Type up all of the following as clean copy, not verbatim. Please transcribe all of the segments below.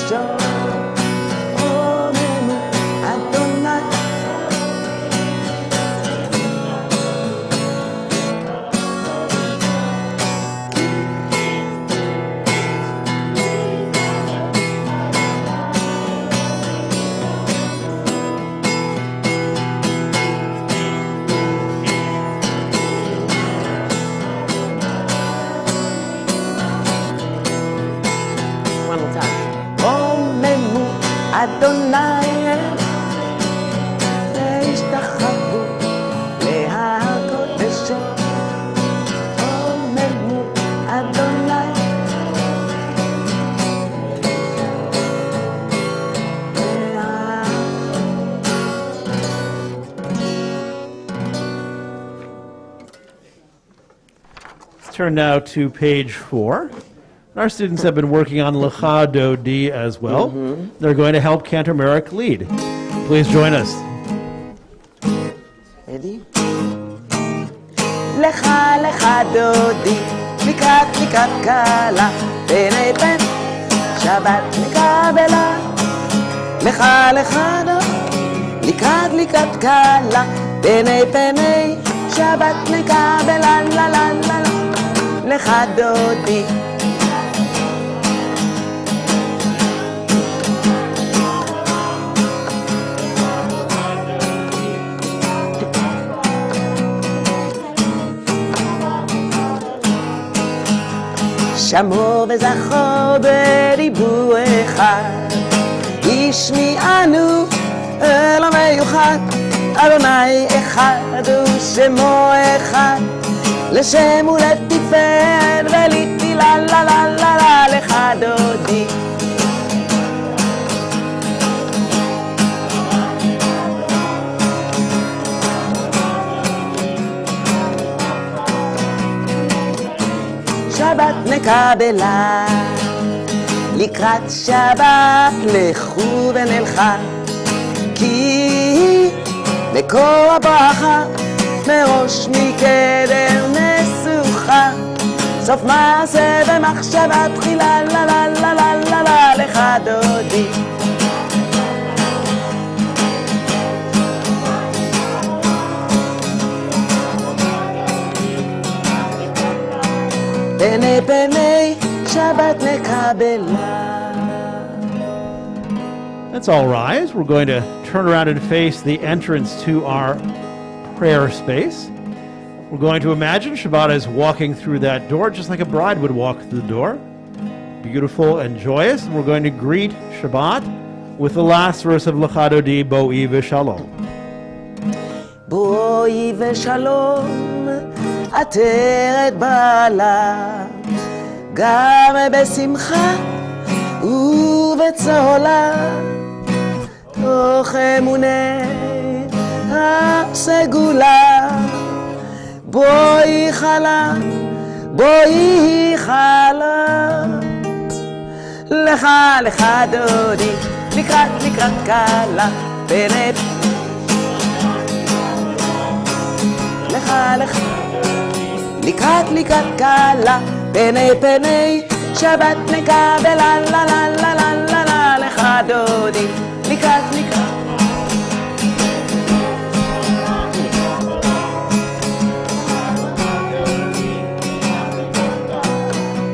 בשור רוממו אדוני. אדוני והשתחוו להקודשו רוממו אדוני. Let's turn now to page 4. Our students have been working on Lecha Dodi as well. They're going to help Cantor Merrick lead. Please join us. Ready? Lecha lecha dodi, likat likat kala, bene ben, Shabbat mikabela. Lecha lecha dodi, likat likat kala, bene bene, Shabbat mikabela la la la la. Lecha dodi. שמור וזכור בריבוע אחד, ישמיענו אל המיוחד, אדוני אחד ושמו אחד, לשם ולתפארת ולתהילה לה לה לה לה לך דודי. שבת נקבלה, לקראת שבת לכו ונלכה, כי מקור הברכה מראש מקדם נסוכה, סוף מעשה במחשבה תחילה לה לה לה לה לה לה לך דודי. פני פני שבת נקבלה. Let's all rise. We're going to turn around and face the entrance to our prayer space. We're going to imagine Shabbat is walking through that door just like a bride would walk through the door. Beautiful and joyous. And we're going to greet Shabbat with the last verse of Lecha Dodi, Bo'i v'shalom. Bo'i v'shalom עטרת בעלה, גם בשמחה ובצהלה, תוך אמוני הסגולה. בואי חלה, בואי חלה, לך לך דודי, לקראת לקראת קלה, בנט לך לך לקראת לקראת קלה, פני פני שבת נקבלה לה לה לה לה לה לה לך דודי, לקראת לקראת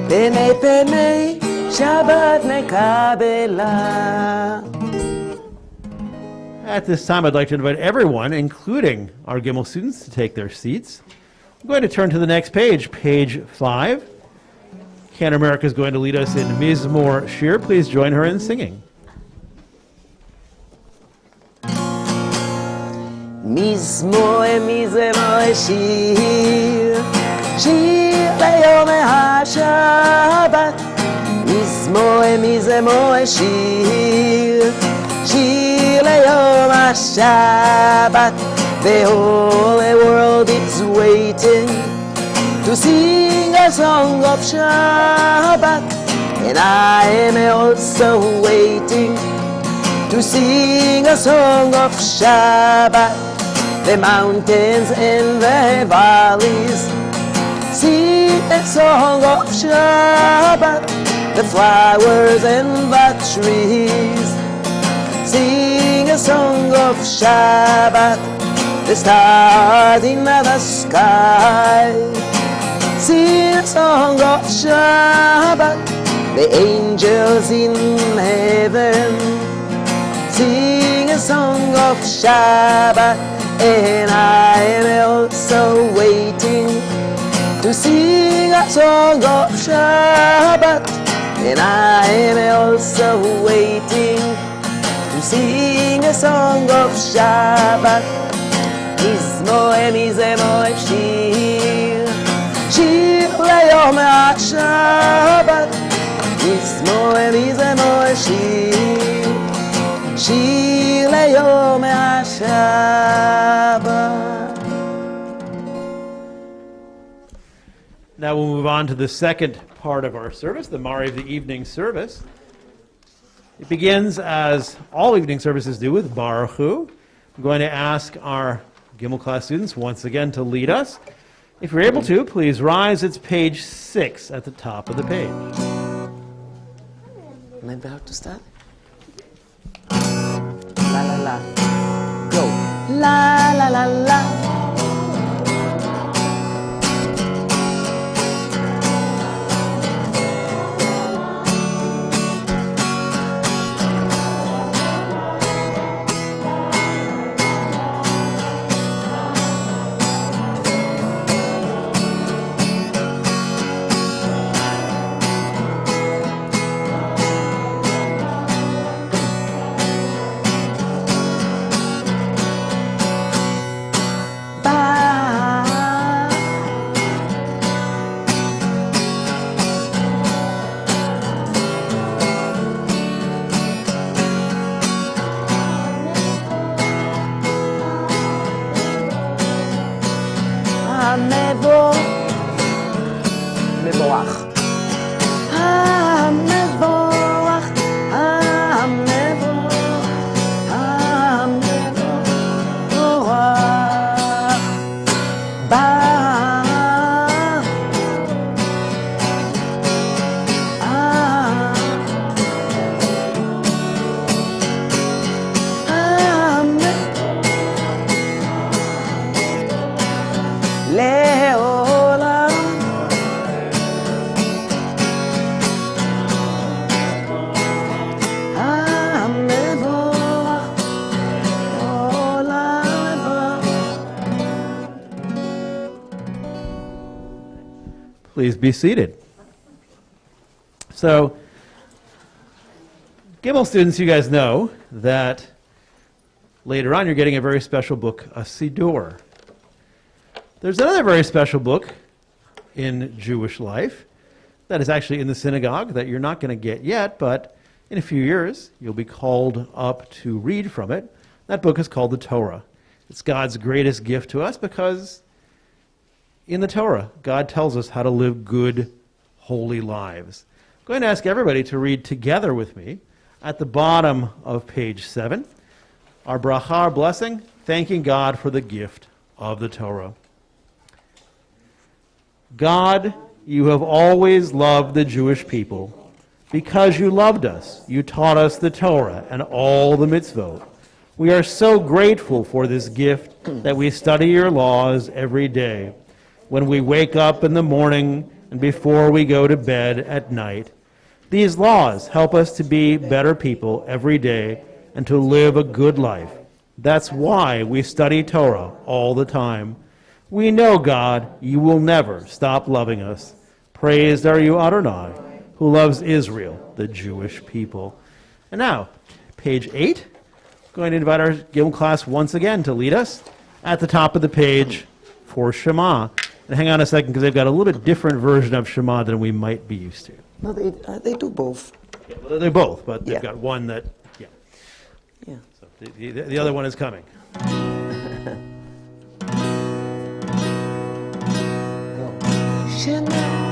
פני פני שבת נקבלה. At this time, I'd like to invite everyone, including our Gimel students, to take their seats. I'm going to turn to the next page, page 5. Cantor Merrick is going to lead us in Mizmor Shir. Please join her in singing. מזמור מזמור שיר, שיר ליום השבת. מזמור מזמור שיר, שיר ליום השבת. The whole world is waiting to sing a song of Shabbat, and I am also waiting to sing a song of Shabbat. The mountains and the valleys sing a song of Shabbat, the flowers and the trees. Sing a song of Shabbat, the stars in the sky. Sing a song of Shabbat, the angels in heaven. Sing a song of Shabbat, and I am also waiting to sing a song of Shabbat, and I am also waiting to sing a song of Shabbat. Mizmoe, mizmoe, shir, shir le'yom ha'Shabbat. Mizmoe, mizmoe, shir, shir le'yom ha'Shabbat. Now we'll move on to the second part of our service, the Mari of the evening service. It begins, as all evening services do, with Baruch Hu. I'm going to ask our Gimel class students once again to lead us. If you're able to, please rise. It's page 6 at the top of the page. Am I about to start? La la la. Go. La la la la. מבורך. המבורך, המבורך, המבורך. בא. לעולם. המבורך, עולם מבורך. Please be seated. So, Gimel students, you guys know that later on you're getting a very special book, a Siddur. There's another very special book in Jewish life that is actually in the synagogue that you're not going to get yet, but in a few years you'll be called up to read from it. That book is called the Torah. It's God's greatest gift to us because in the Torah, God tells us how to live good, holy lives. I'm going to ask everybody to read together with me at the bottom of page 7, our bracha, our blessing, thanking God for the gift of the Torah. God, you have always loved the Jewish people. Because you loved us, you taught us the Torah and all the mitzvot. We are so grateful for this gift that we study your laws every day. When we wake up in the morning and before we go to bed at night. These laws help us to be better people every day and to live a good life. That's why we study Torah all the time. We know, God, you will never stop loving us. Praised are you, Adonai, who loves Israel, the Jewish people. And now, page 8. Going to invite our Gimel class once again to lead us at the top of the page for Shema. And hang on a second, because they've got a little bit different version of Shema than we might be used to. No, they do both. Yeah, well, they're both, but they've Yeah. got one that, yeah. Yeah. So the other one is coming. Shema.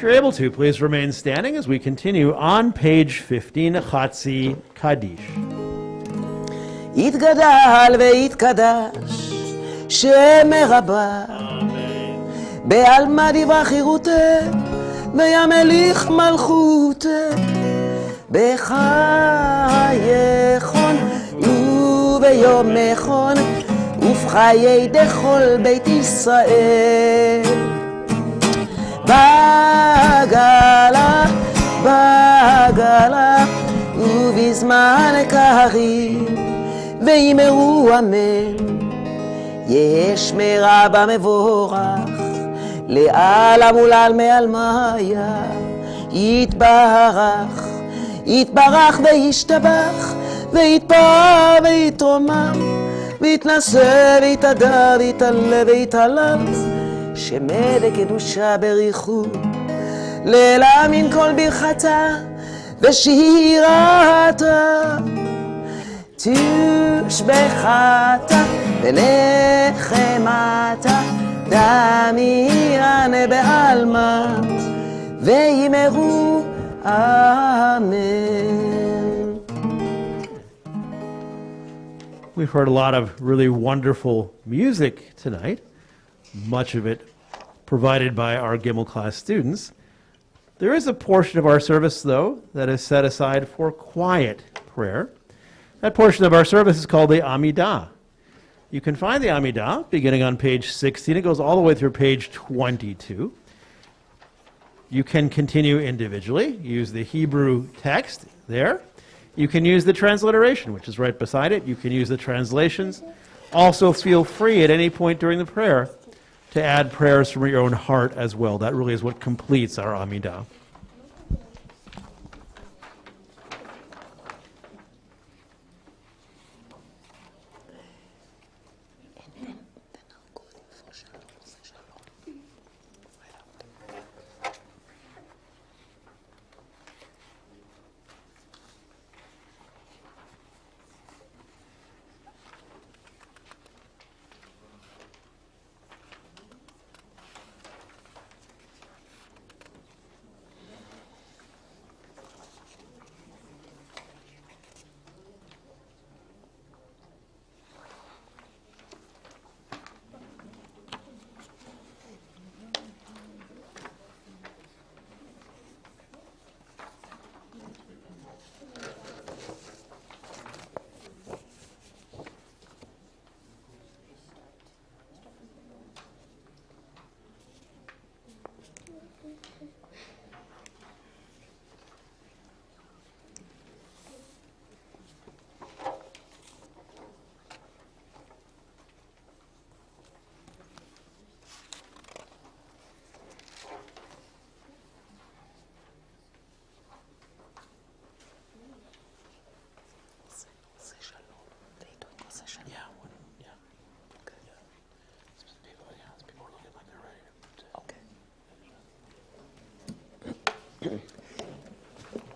If you're able to, please remain standing as we continue on page 15, Chatzi Kaddish. יתגדל ויתקדש שם רבה בעלמא דברה חירותה וימליך מלכותה בחייכון וביומכון ובחיי דכל בית ישראל בגלה ובזמן קריב וימרו אמן יש מרבה מבורך לעלם ולעלמי עלמיה יתברך יתברך וישתבח ויתפרע ויתרומם ויתנשא ויתהדר ויתעלה ויתהלל שמד קדושה בריחו להאמין כל ברכתה ושירתה תושבחתה ונחמתה דמירנה בעלמא וימרו אמן. We've heard a lot of really wonderful music tonight, much of it provided by our Gimel class students. There is a portion of our service, though, that is set aside for quiet prayer. That portion of our service is called the Amidah. You can find the Amidah beginning on page 16. It goes all the way through page 22. You can continue individually. Use the Hebrew text there. You can use the transliteration, which is right beside it. You can use the translations. Also, feel free at any point during the prayer to add prayers from your own heart as well. That really is what completes our Amidah.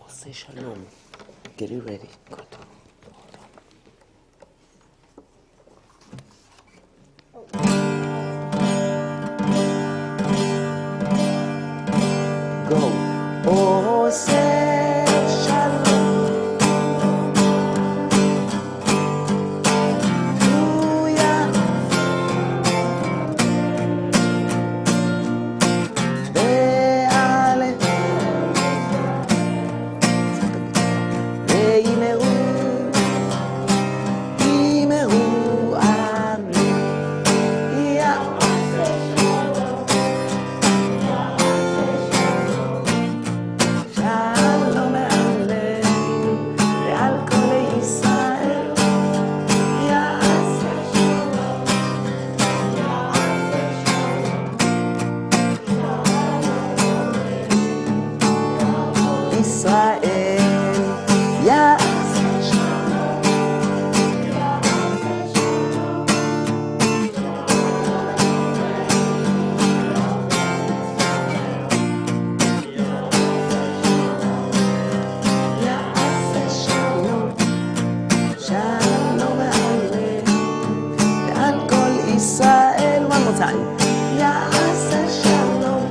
Say shalom. Get it ready. Good. Go. Oh, say shalom. Hallelujah. One more time. Ya'aseh shalom.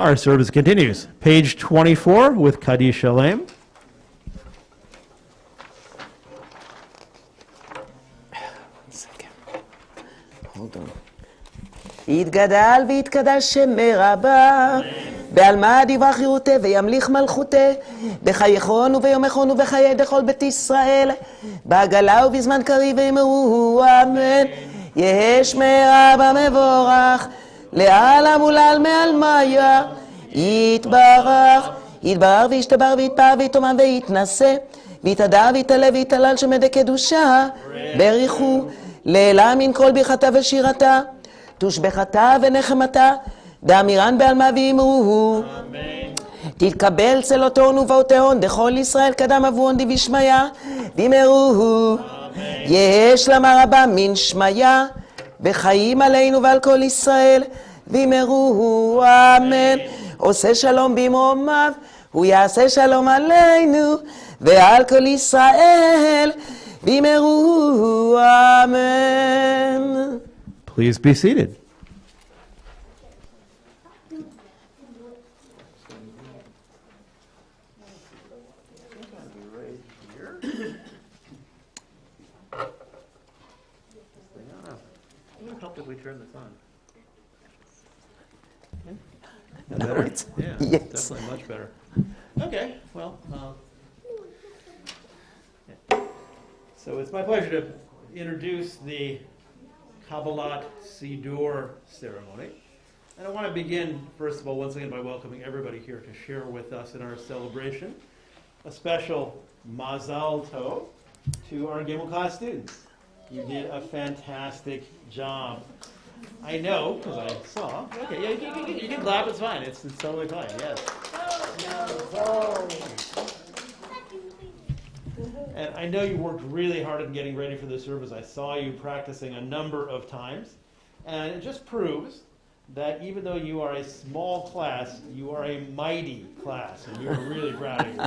our service continues. Page 24 with Kaddish Shalem. Hold on. יתגדל ויתקדש שם מרבה, בעלמא יברח ירותה וימליך מלכותה, בחייכון וביומכון ובחיי דכל בית ישראל, בעגלה ובזמן קריב ואמרו אמן. יהא שמי רבה מבורך, לעלם ולעל מעלמיה, יתברך, יתברך וישתבר ויתפאר ויתומם ויתנשא, ויתהדר ויתעלה ויתהלל שמדי קדושה, בריחו, לעילה מן כל ברכתה ושירתה, תושבחתה ונחמתה, דאמירן בעלמא ואמרו תתקבל צלותון ובאותיהון דכל ישראל קדם אבון דבשמיה, ואמרו יהא שלמה רבה מן שמיה, וחיים עלינו ועל כל ישראל, ואמרו אמן. עושה שלום במרומיו, הוא יעשה שלום עלינו ועל כל ישראל, ואמרו אמן. Please be seated. If we turn this on. Better? Yeah, Yes. definitely much better. Okay, well, so it's my pleasure to introduce the Kabbalat Siddur ceremony. And I want to begin, first of all, once again by welcoming everybody here to share with us in our celebration. A special Mazal Tov to our Gimel class students. You did a fantastic job. I know, because I saw. Okay, yeah, you can clap, it's fine. It's totally fine, yes. And I know you worked really hard in getting ready for the service. I saw you practicing a number of times. And it just proves that even though you are a small class, you are a mighty class. And we are really proud of you.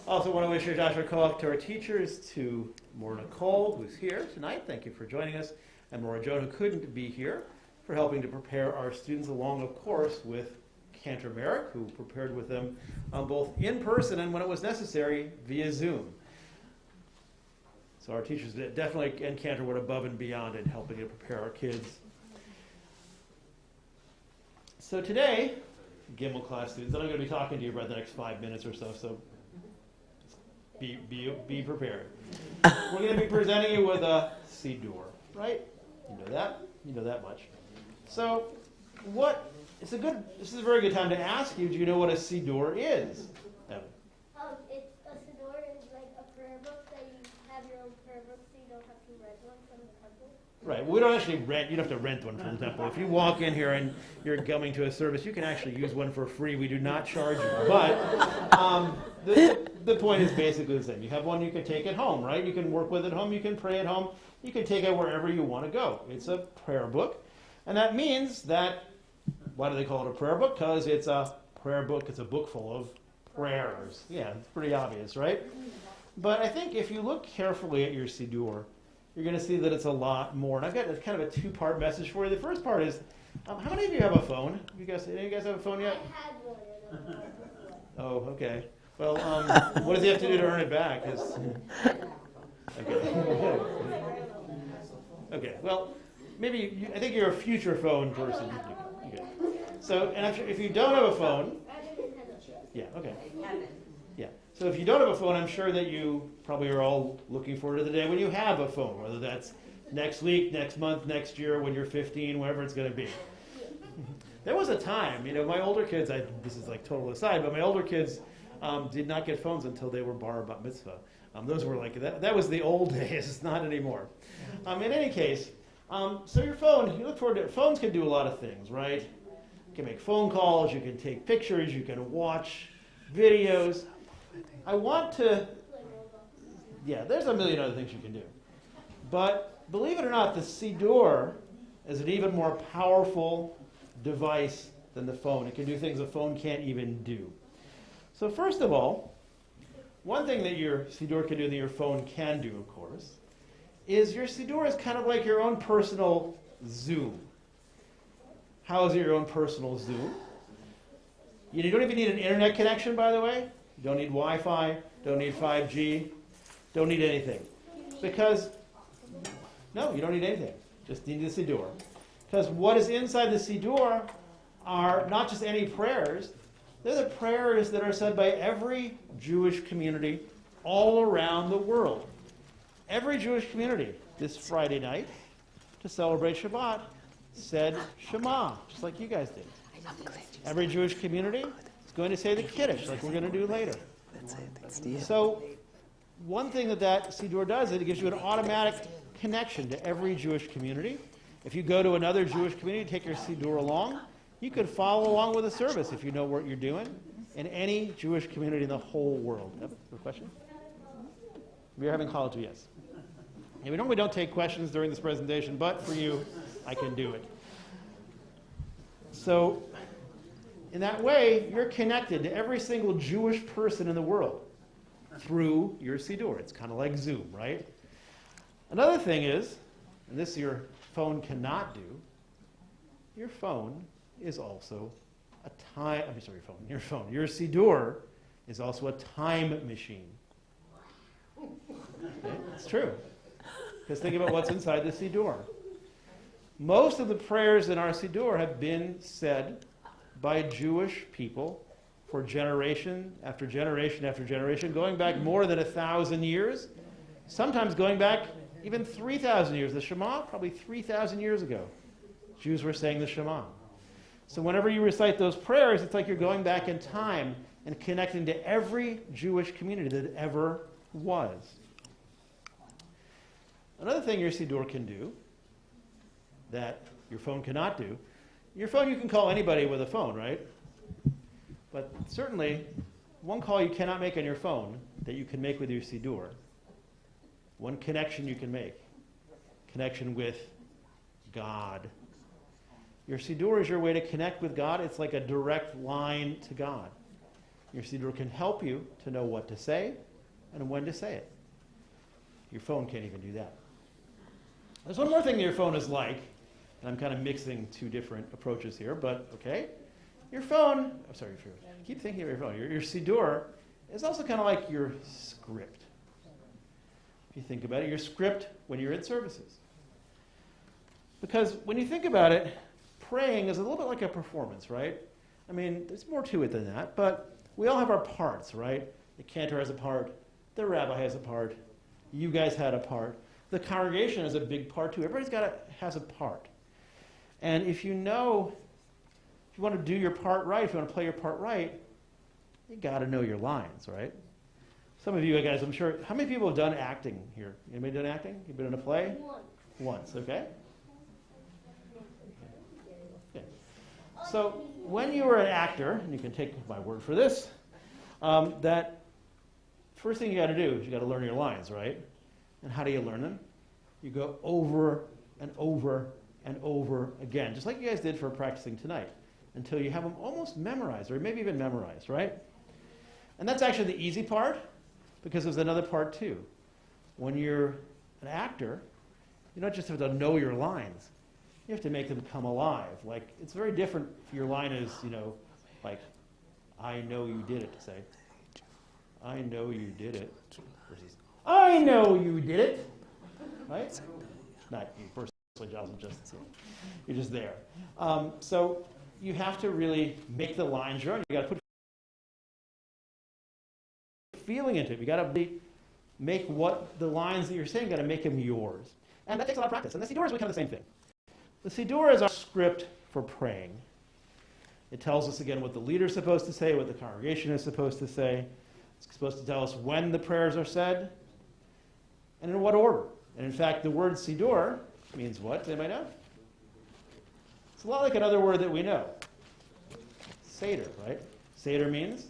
Also want to wish your Joshua Koach to our teachers, to Maura Nicole, who's here tonight. Thank you for joining us. And Maura Joan, who couldn't be here, for helping to prepare our students, along, of course, with Cantor Merrick, who prepared with them both in person and, when it was necessary, via Zoom. So our teachers definitely, and Cantor, went above and beyond in helping to prepare our kids. So today, Gimel class students, I'm going to be talking to you about the next 5 minutes or so be prepared. We're going to be presenting you with a Siddur, right? You know that much. So, this is a very good time to ask you, do you know what a Siddur is? Evan? It's a Siddur is like a prayer book that you have your own prayer book, so you don't have to rent one from the temple. Right. We don't actually rent. You don't have to rent one from the temple. If you walk in here and you're coming to a service, you can actually use one for free. We do not charge you. But the point is basically the same. You have one you can take at home, right? You can work with it at home. You can pray at home. You can take it wherever you want to go. It's a prayer book. And that means that, why do they call it a prayer book? Because it's a prayer book. It's a book full of prayers. Yeah, it's pretty obvious, right? But I think if you look carefully at your Siddur, you're going to see that it's a lot more. And I've got kind of a two-part message for you. The first part is, how many of you have a phone? Any of you guys have a phone yet? I had one. Oh, okay. Well, what does he have to do to earn it back? Okay. Okay. Well, maybe I think you're a future phone person. Okay. So, and if you don't have a phone, yeah. Okay. Yeah. So if you don't have a phone, I'm sure that you probably are all looking forward to the day when you have a phone, whether that's next week, next month, next year, when you're 15, whatever it's going to be. There was a time, my older kids, this is like total aside, but my older kids did not get phones until they were bar mitzvah. Those were like, that was the old days, it's not anymore. In any case, so your phone, you look forward to it. Phones can do a lot of things, right? You can make phone calls, you can take pictures, you can watch videos. There's a million other things you can do. But believe it or not, the Siddur is an even more powerful device than the phone. It can do things a phone can't even do. So first of all, one thing that your Siddur can do that your phone can do, of course, is your Siddur is kind of like your own personal Zoom. How is your own personal Zoom? You don't even need an internet connection, by the way. You don't need Wi-Fi, don't need 5G, don't need anything. Because, no, you don't need anything. Just need the Siddur. Because what is inside the Siddur are not just any prayers, they're the prayers that are said by every Jewish community all around the world. Every Jewish community this Friday night, to celebrate Shabbat, said Shema, just like you guys did. Every Jewish community is going to say the Kiddush, like we're going to do later. So, one thing that Siddur does is it gives you an automatic connection to every Jewish community. If you go to another Jewish community, take your Siddur along, you could follow along with the service if you know what you're doing in any Jewish community in the whole world. Have a question? We're having college, yes. And we normally don't take questions during this presentation, but for you, I can do it. So, in that way, you're connected to every single Jewish person in the world through your Siddur. It's kind of like Zoom, right? Another thing is, and this your phone cannot do, your phone is also a time, your Siddur is also a time machine. Okay? It's true. Because think about what's inside the Siddur. Most of the prayers in our Siddur have been said by Jewish people for generation after generation after generation, going back more than 1,000 years, sometimes going back even 3,000 years. The Shema, probably 3,000 years ago, Jews were saying the Shema. So whenever you recite those prayers, it's like you're going back in time and connecting to every Jewish community that ever was. Another thing your Siddur can do that your phone cannot do, your phone you can call anybody with a phone, right? But certainly, one call you cannot make on your phone that you can make with your Siddur, one connection you can make, connection with God. Your Siddur is your way to connect with God. It's like a direct line to God. Your Siddur can help you to know what to say and when to say it. Your phone can't even do that. There's one more thing that your phone is like, and I'm kind of mixing two different approaches here, but okay. Your phone, keep thinking of your phone. Your Siddur is also kind of like your script. If you think about it, your script when you're in services. Because when you think about it, praying is a little bit like a performance, right? I mean, there's more to it than that, but we all have our parts, right? The cantor has a part, the rabbi has a part, you guys had a part, the congregation has a big part too. Everybody's has a part. And if you know, if you want to do your part right, if you want to play your part right, you got to know your lines, right? Some of you guys, I'm sure, how many people have done acting here? Anybody done acting? You've been in a play? Once, okay? Okay. So when you are an actor, and you can take my word for this, that first thing you got to do is you got to learn your lines, right? And how do you learn them? You go over and over and over again, just like you guys did for practicing tonight, until you have them almost memorized, or maybe even memorized, right? And that's actually the easy part, because there's another part too. When you're an actor, you don't just have to know your lines. You have to make them come alive. Like, it's very different if your line is, like, I know you did it, to say, I know you did it, versus, I know you did it, right? Not you personally, you're just there. So you have to really make the lines your own. You got to put feeling into it. You got to make what the lines that you're saying, got to make them yours. And that takes a lot of practice. And the Siddur is kind of the same thing. The Siddur is our script for praying. It tells us again what the leader is supposed to say, what the congregation is supposed to say. It's supposed to tell us when the prayers are said and in what order. And in fact, the word Siddur means what? Does anybody know? It's a lot like another word that we know. Seder, right? Seder means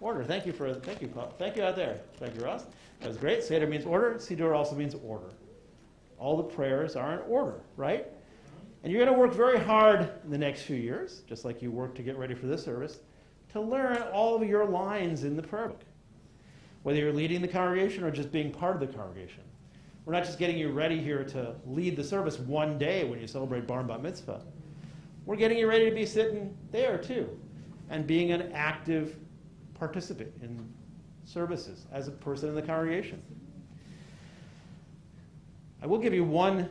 order. Thank you, Paul. Thank you out there. Thank you, Ross. That was great. Seder means order. Siddur also means order. All the prayers are in order, right? And you're going to work very hard in the next few years, just like you work to get ready for this service, to learn all of your lines in the prayer book. Whether you're leading the congregation or just being part of the congregation. We're not just getting you ready here to lead the service one day when you celebrate Bar and Bat Mitzvah, we're getting you ready to be sitting there too and being an active participant in services as a person in the congregation. I will give you one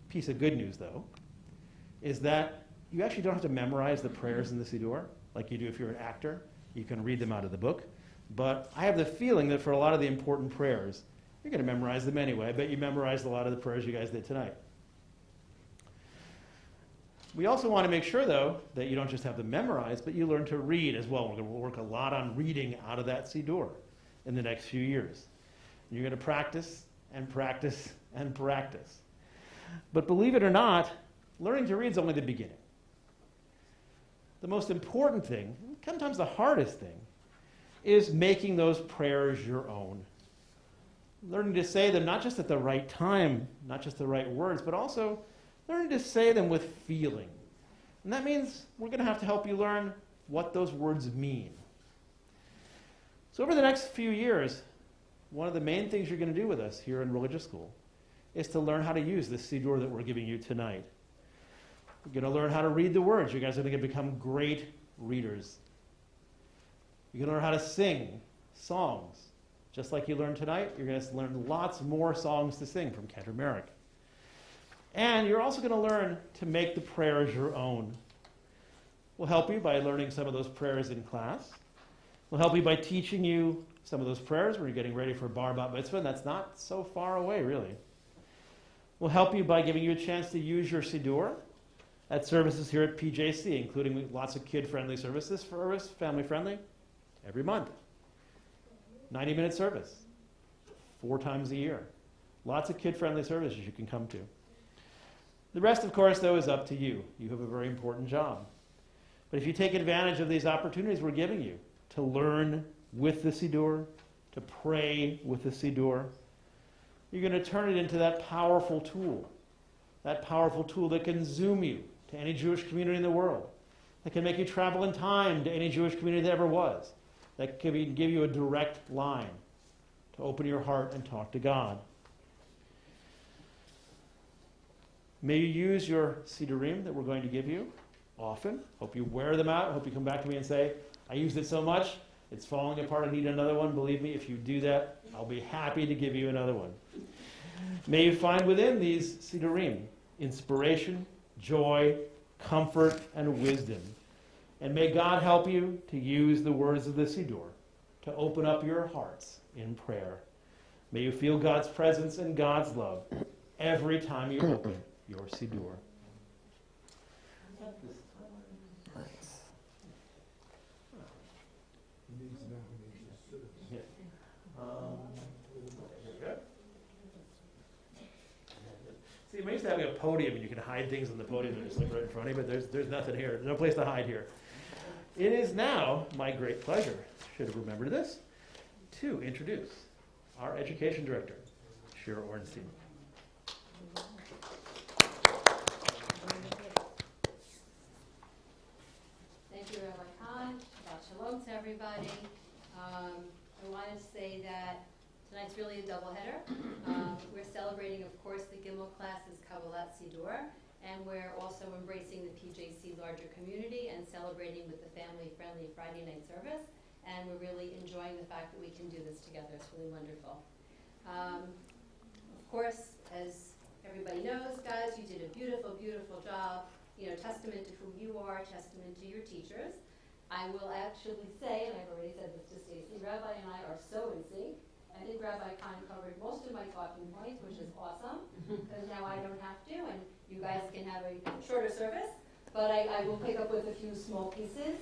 piece of good news, though, is that you actually don't have to memorize the prayers in the Siddur like you do if you're an actor. You can read them out of the book. But I have the feeling that for a lot of the important prayers, you're going to memorize them anyway. I bet you memorized a lot of the prayers you guys did tonight. We also want to make sure, though, that you don't just have them memorized, but you learn to read as well. We're going to work a lot on reading out of that Siddur in the next few years. And you're going to practice and practice and practice. But believe it or not, learning to read is only the beginning. The most important thing, sometimes the hardest thing, is making those prayers your own. Learning to say them not just at the right time, not just the right words, but also learning to say them with feeling. And that means we're going to have to help you learn what those words mean. So over the next few years, one of the main things you're going to do with us here in religious school is to learn how to use this Siddur that we're giving you tonight. You're going to learn how to read the words. You guys are going to become great readers. You're going to learn how to sing songs. Just like you learned tonight, you're going to learn lots more songs to sing from Kendra Merrick. And you're also going to learn to make the prayers your own. We'll help you by learning some of those prayers in class. We'll help you by teaching you some of those prayers when you're getting ready for Bar Bat Mitzvah, and that's not so far away, really. We'll help you by giving you a chance to use your Siddur at services here at PJC, including lots of kid-friendly services for us, family-friendly, every month. 90-minute service, 4 times a year. Lots of kid-friendly services you can come to. The rest, of course, though, is up to you. You have a very important job. But if you take advantage of these opportunities we're giving you to learn with the Siddur, to pray with the Siddur, you're going to turn it into that powerful tool that can zoom you to any Jewish community in the world, that can make you travel in time to any Jewish community that ever was, that can give you a direct line to open your heart and talk to God. May you use your Siddurim that we're going to give you often. Hope you wear them out. Hope you come back to me and say, I used it so much, it's falling apart, I need another one. Believe me, if you do that, I'll be happy to give you another one. May you find within these Siddurim inspiration, joy, comfort, and wisdom. And may God help you to use the words of the Siddur to open up your hearts in prayer. May you feel God's presence and God's love every time you open your Siddur. See, I'm used to having a podium and you can hide things on the podium and just look right in front of you, but there's nothing here. There's no place to hide here. It is now my great pleasure, should have remembered this, to introduce our education director, Shira Ornstein. Thank you, Rabbi Khan. Shabbat shalom to everybody. I wanted to say that tonight's really a doubleheader. We're celebrating, of course, the Gimel classes Kabbalat Siddur, and we're also embracing the PJC larger community and celebrating with the family-friendly Friday night service. And we're really enjoying the fact that we can do this together. It's really wonderful. Of course, as everybody knows, guys, you did a beautiful, beautiful job. You know, testament to who you are, testament to your teachers. I will actually say, and I've already said this to Stacy, Rabbi and I are so in sync. I think Rabbi Khan covered most of my talking points, which is awesome, because now I don't have to, and you guys can have a shorter service. But I will pick up with a few small pieces.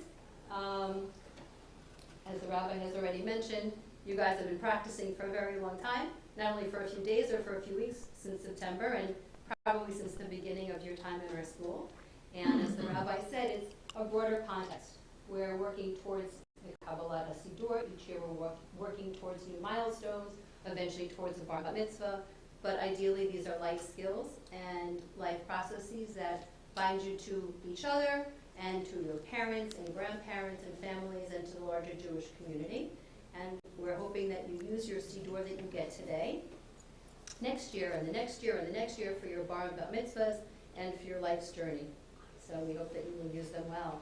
As the rabbi has already mentioned, you guys have been practicing for a very long time, not only for a few days or for a few weeks since September, and probably since the beginning of your time in our school. And as the rabbi said, it's a broader context. We're working towards the Kabbalat Siddur. Each year we're working towards new milestones, eventually towards a Bar Mitzvah. But ideally, these are life skills and life processes that bind you to each other and to your parents and grandparents and families and to the larger Jewish community. And we're hoping that you use your Siddur that you get today, next year and the next year and the next year for your Bar and Bat Mitzvahs and for your life's journey. So we hope that you will use them well.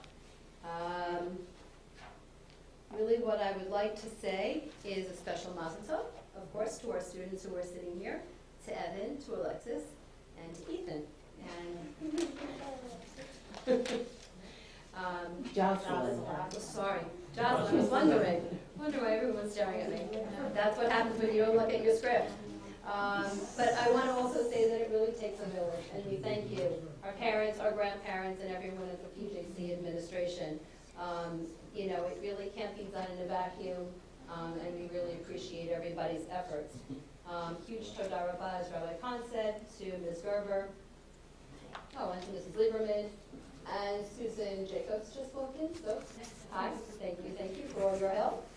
Really what I would like to say is a special mazel tov, of course, to our students who are sitting here, to Evan, to Alexis, and to Ethan. And Jocelyn. Sorry, Jocelyn, I was wondering why everyone's staring at me. That's what happens when you don't look at your script. But I want to also say that it really takes a village, and we thank you, our parents, our grandparents, and everyone at the PJC administration. You know, it really can't be done in a vacuum, and we really appreciate everybody's efforts. Huge toda rabah, as Rabbi Khan said, to Ms. Gerber, and to Mrs. Lieberman, and Susan Jacobs just walked in, so hi, thank you for all your help.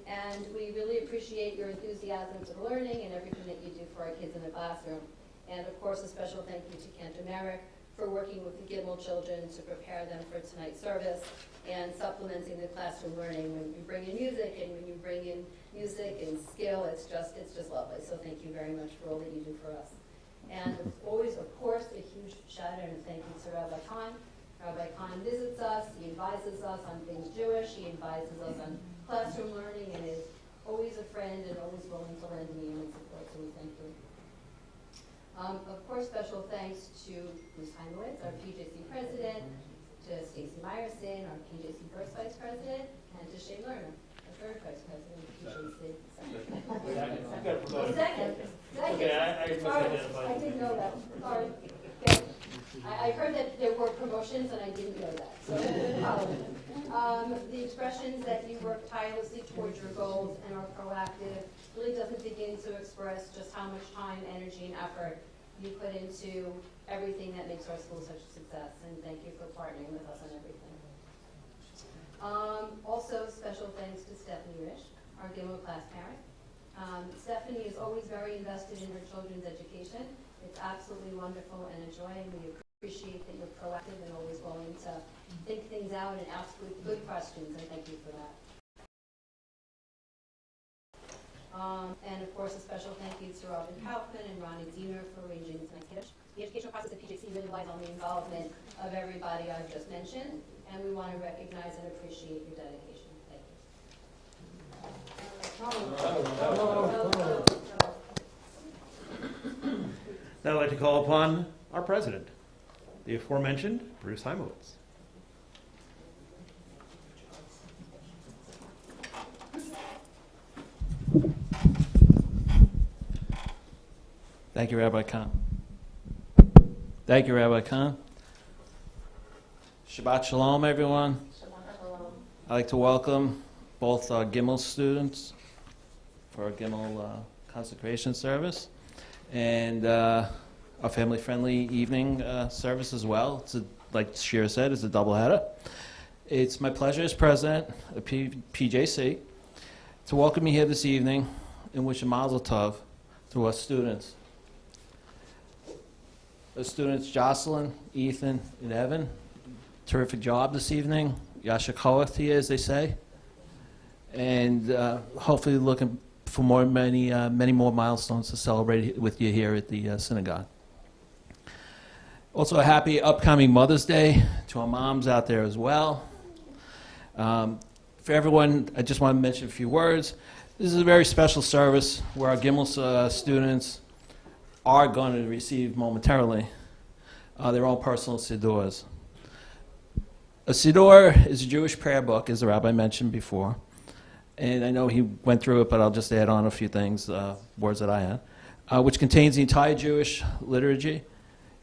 And we really appreciate your enthusiasm for learning and everything that you do for our kids in the classroom. And of course, a special thank you to Cantor Merrick for working with the Gimel children to prepare them for tonight's service and supplementing the classroom learning when you bring in music and when you bring in music and skill, it's just lovely. So thank you very much for all that you do for us. And always, of course, a huge shout out and thank you to Rabbi Khan. Rabbi Khan visits us, he advises us on things Jewish, he advises us on classroom learning, and is always a friend and always willing to lend me and support, so we thank you. Of course, special thanks to Bruce Heimowitz, our PJC president, to Stacy Meyerson, our PJC first vice president, and to Shea Lerner, our third vice president of PJC. Second. Okay, I didn't know that. Sorry. Okay. I heard that there were promotions, and I didn't know that. So, the expressions that you work tirelessly towards your goals and are proactive really doesn't begin to express just how much time, energy, and effort you put into everything that makes our school such a success. And thank you for partnering with us on everything. Also, special thanks to Stephanie Rich, our Gimel class parent. Stephanie is always very invested in her children's education. It's absolutely wonderful and a joy, and we appreciate that you're proactive and always willing to think things out and ask good questions, and thank you for that. And of course, a special thank you to Robin Kaufman and Ronnie Diener for arranging tonight's kitchen. The educational process at PJC really relies on the involvement of everybody I've just mentioned, and we want to recognize and appreciate your dedication. Thank you. Now I'd like to call upon our president, the aforementioned Bruce Heimowitz. Thank you, Rabbi Khan. Thank you, Rabbi Khan. Shabbat Shalom, everyone. I'd like to welcome both our Gimel students for our Gimel consecration service and our family-friendly evening service as well. It's like Shira said, it's a doubleheader. It's my pleasure as president of PJC to welcome you here this evening and wish a mazel tov to our students. The students Jocelyn, Ethan, and Evan, terrific job this evening. Yasha koach to you, as they say. And hopefully looking for many more milestones to celebrate with you here at the synagogue. Also a happy upcoming Mother's Day to our moms out there as well. For everyone, I just want to mention a few words. This is a very special service where our Gimel students are going to receive momentarily their own personal sidurs. A siddur is a Jewish prayer book, as the rabbi mentioned before. And I know he went through it, but I'll just add on a few things, words that I had, which contains the entire Jewish liturgy,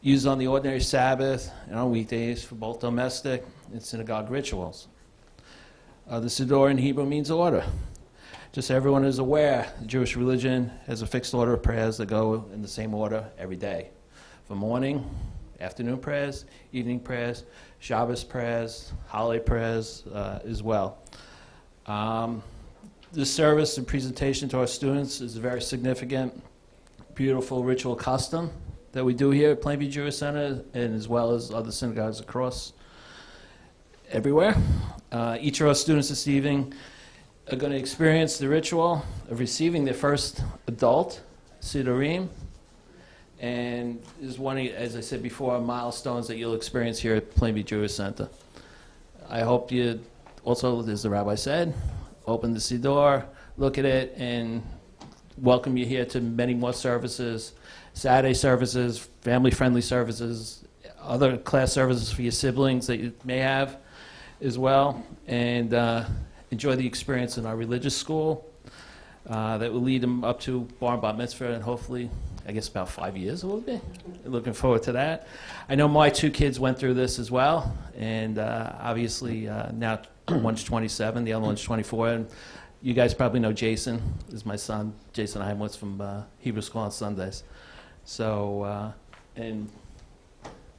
used on the ordinary Sabbath and on weekdays for both domestic and synagogue rituals. The siddur in Hebrew means order. Just so everyone is aware, the Jewish religion has a fixed order of prayers that go in the same order every day. For morning, afternoon prayers, evening prayers, Shabbos prayers, holiday prayers as well. This service and presentation to our students is a very significant, beautiful ritual custom that we do here at Plainview Jewish Center, and as well as other synagogues across everywhere. Each of our students this evening are going to experience the ritual of receiving their first adult siddurim, and is one, as I said before, milestones that you'll experience here at Plainview Jewish Center. I hope you also, as the rabbi said, open the Siddur, look at it, and welcome you here to many more services, Saturday services, family-friendly services, other class services for your siblings that you may have as well, and enjoy the experience in our religious school that will lead them up to Bar and Bat Mitzvah, and hopefully, I guess about 5 years it will be. Looking forward to that. I know my 2 kids went through this as well, and obviously now one's 27, the other one's 24, and you guys probably know Jason is my son. Jason Heimwitz from Hebrew School on Sundays. So, and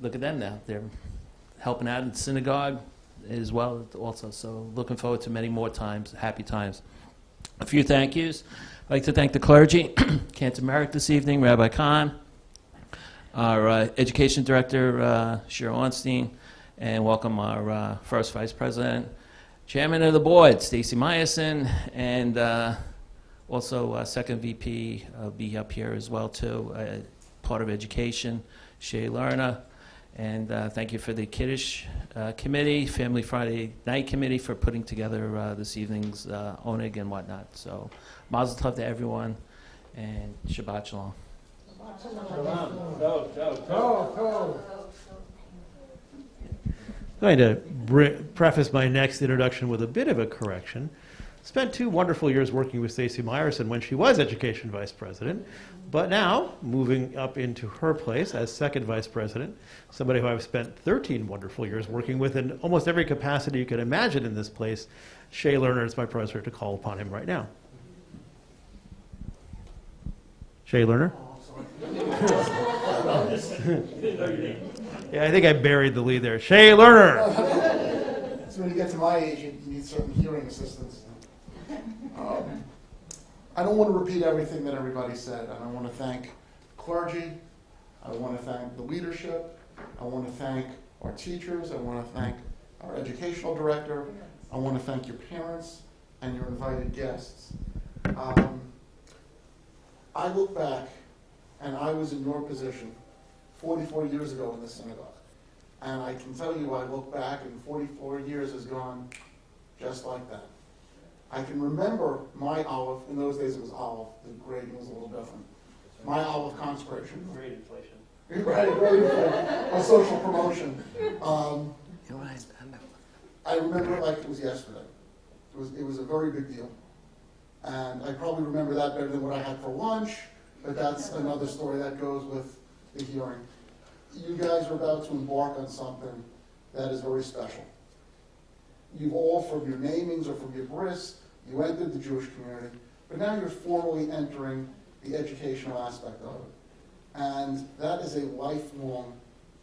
look at them now. They're helping out in the synagogue as well also. So looking forward to many more times, happy times. A few thank yous. I'd like to thank the clergy, Cantor Merrick this evening, Rabbi Kahn, our education director, Shira Ornstein, and welcome our first vice president, chairman of the board, Stacy Meyerson, and also second VP will be up here as well too, part of education, Shay Lerner. And thank you for the Kiddush committee, Family Friday Night committee for putting together this evening's oneg and whatnot. So mazel tov to everyone, and Shabbat Shalom. I'm going to preface my next introduction with a bit of a correction. Spent 2 wonderful years working with Stacy Meyerson when she was education vice president, but now moving up into her place as second vice president, somebody who I've spent 13 wonderful years working with in almost every capacity you can imagine in this place. Shay Lerner, it's my pleasure to call upon him right now. Shay Lerner? Yeah, I think I buried the lead there. Shay Lerner! So when you get to my age, you need certain hearing assistance. I don't want to repeat everything that everybody said, and I want to thank clergy, I want to thank the leadership, I want to thank our teachers, I want to thank our educational director, I want to thank your parents and your invited guests. I look back, and I was in your position 44 years ago in the synagogue, and I can tell you I look back and 44 years has gone just like that. I can remember my olive, in those days it was olive, the grading was a little different. My olive consecration. Great inflation. Right, great inflation. A social promotion. I remember it like it was yesterday. It was a very big deal. And I probably remember that better than what I had for lunch, but that's another story that goes with the hearing. You guys are about to embark on something that is very special. You've all, from your namings or from your bris, you entered the Jewish community, but now you're formally entering the educational aspect of it. And that is a lifelong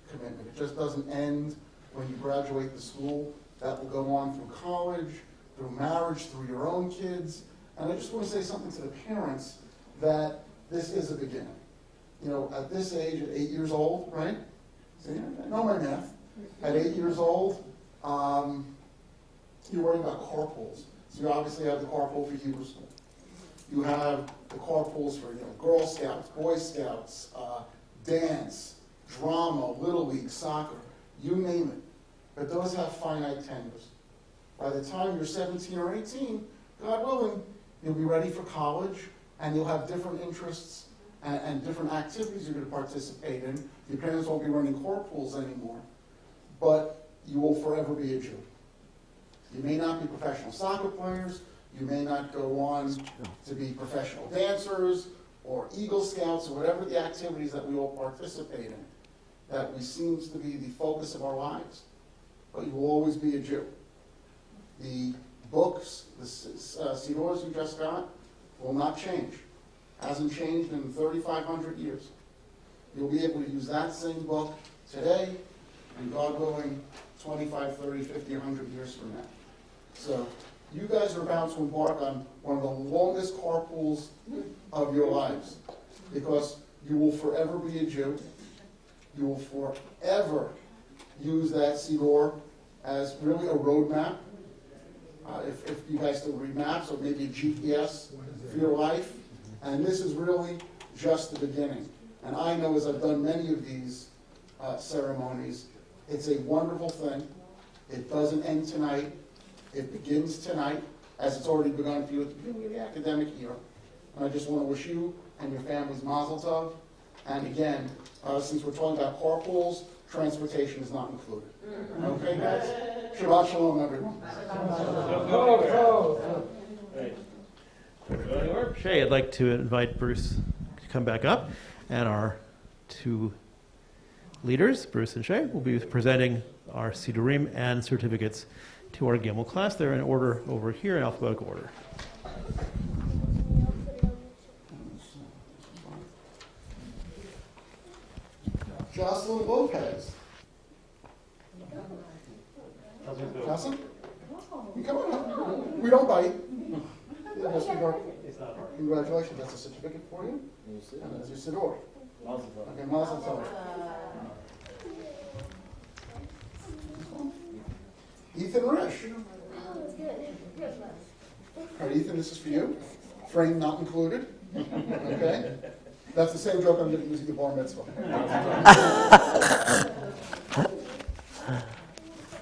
commitment. It just doesn't end when you graduate the school. That will go on through college, through marriage, through your own kids. And I just want to say something to the parents that this is a beginning. You know, at this age, at 8 years old, right? See, I know my math. At 8 years old, you're worrying about carpools. So you obviously have the carpool for Hebrew school. You have the carpools for Girl Scouts, Boy Scouts, dance, drama, Little League, soccer, you name it. But those have finite tenures. By the time you're 17 or 18, God willing, you'll be ready for college, and you'll have different interests and different activities you're going to participate in. Your parents won't be running carpools anymore, but you will forever be a Jew. You may not be professional soccer players, you may not go on to be professional dancers or Eagle Scouts or whatever the activities that we all participate in, that we seems to be the focus of our lives. But you will always be a Jew. The books, the sidurs you just got, will not change. Hasn't changed in 3,500 years. You'll be able to use that same book today, and God willing, 25, 30, 50, 100 years from now. So you guys are about to embark on one of the longest carpools of your lives, because you will forever be a Jew. You will forever use that siddur as really a roadmap. If you guys still read maps, or maybe a GPS for your life. And this is really just the beginning. And I know, as I've done many of these ceremonies, it's a wonderful thing. It doesn't end tonight. It begins tonight, as it's already begun for you at the beginning of the academic year. And I just want to wish you and your families mazel tov. And again, since we're talking about carpools, transportation is not included. Okay, guys? Shabbat shalom, everyone. Shay, I'd like to invite Bruce to come back up, and our two leaders, Bruce and Shay, will be presenting our Sidurim and certificates to our Gimel class. They're in order over here, in alphabetical order. Jocelyn Lopez. Jocelyn? You come on up. We don't bite. Yes, we don't. Congratulations. That's a certificate for you. And that's your Siddur. Okay, mazel tov. Ethan Rish. All right, Ethan, this is for you. Frame not included. Okay? That's the same joke I'm going to use at the bar mitzvah.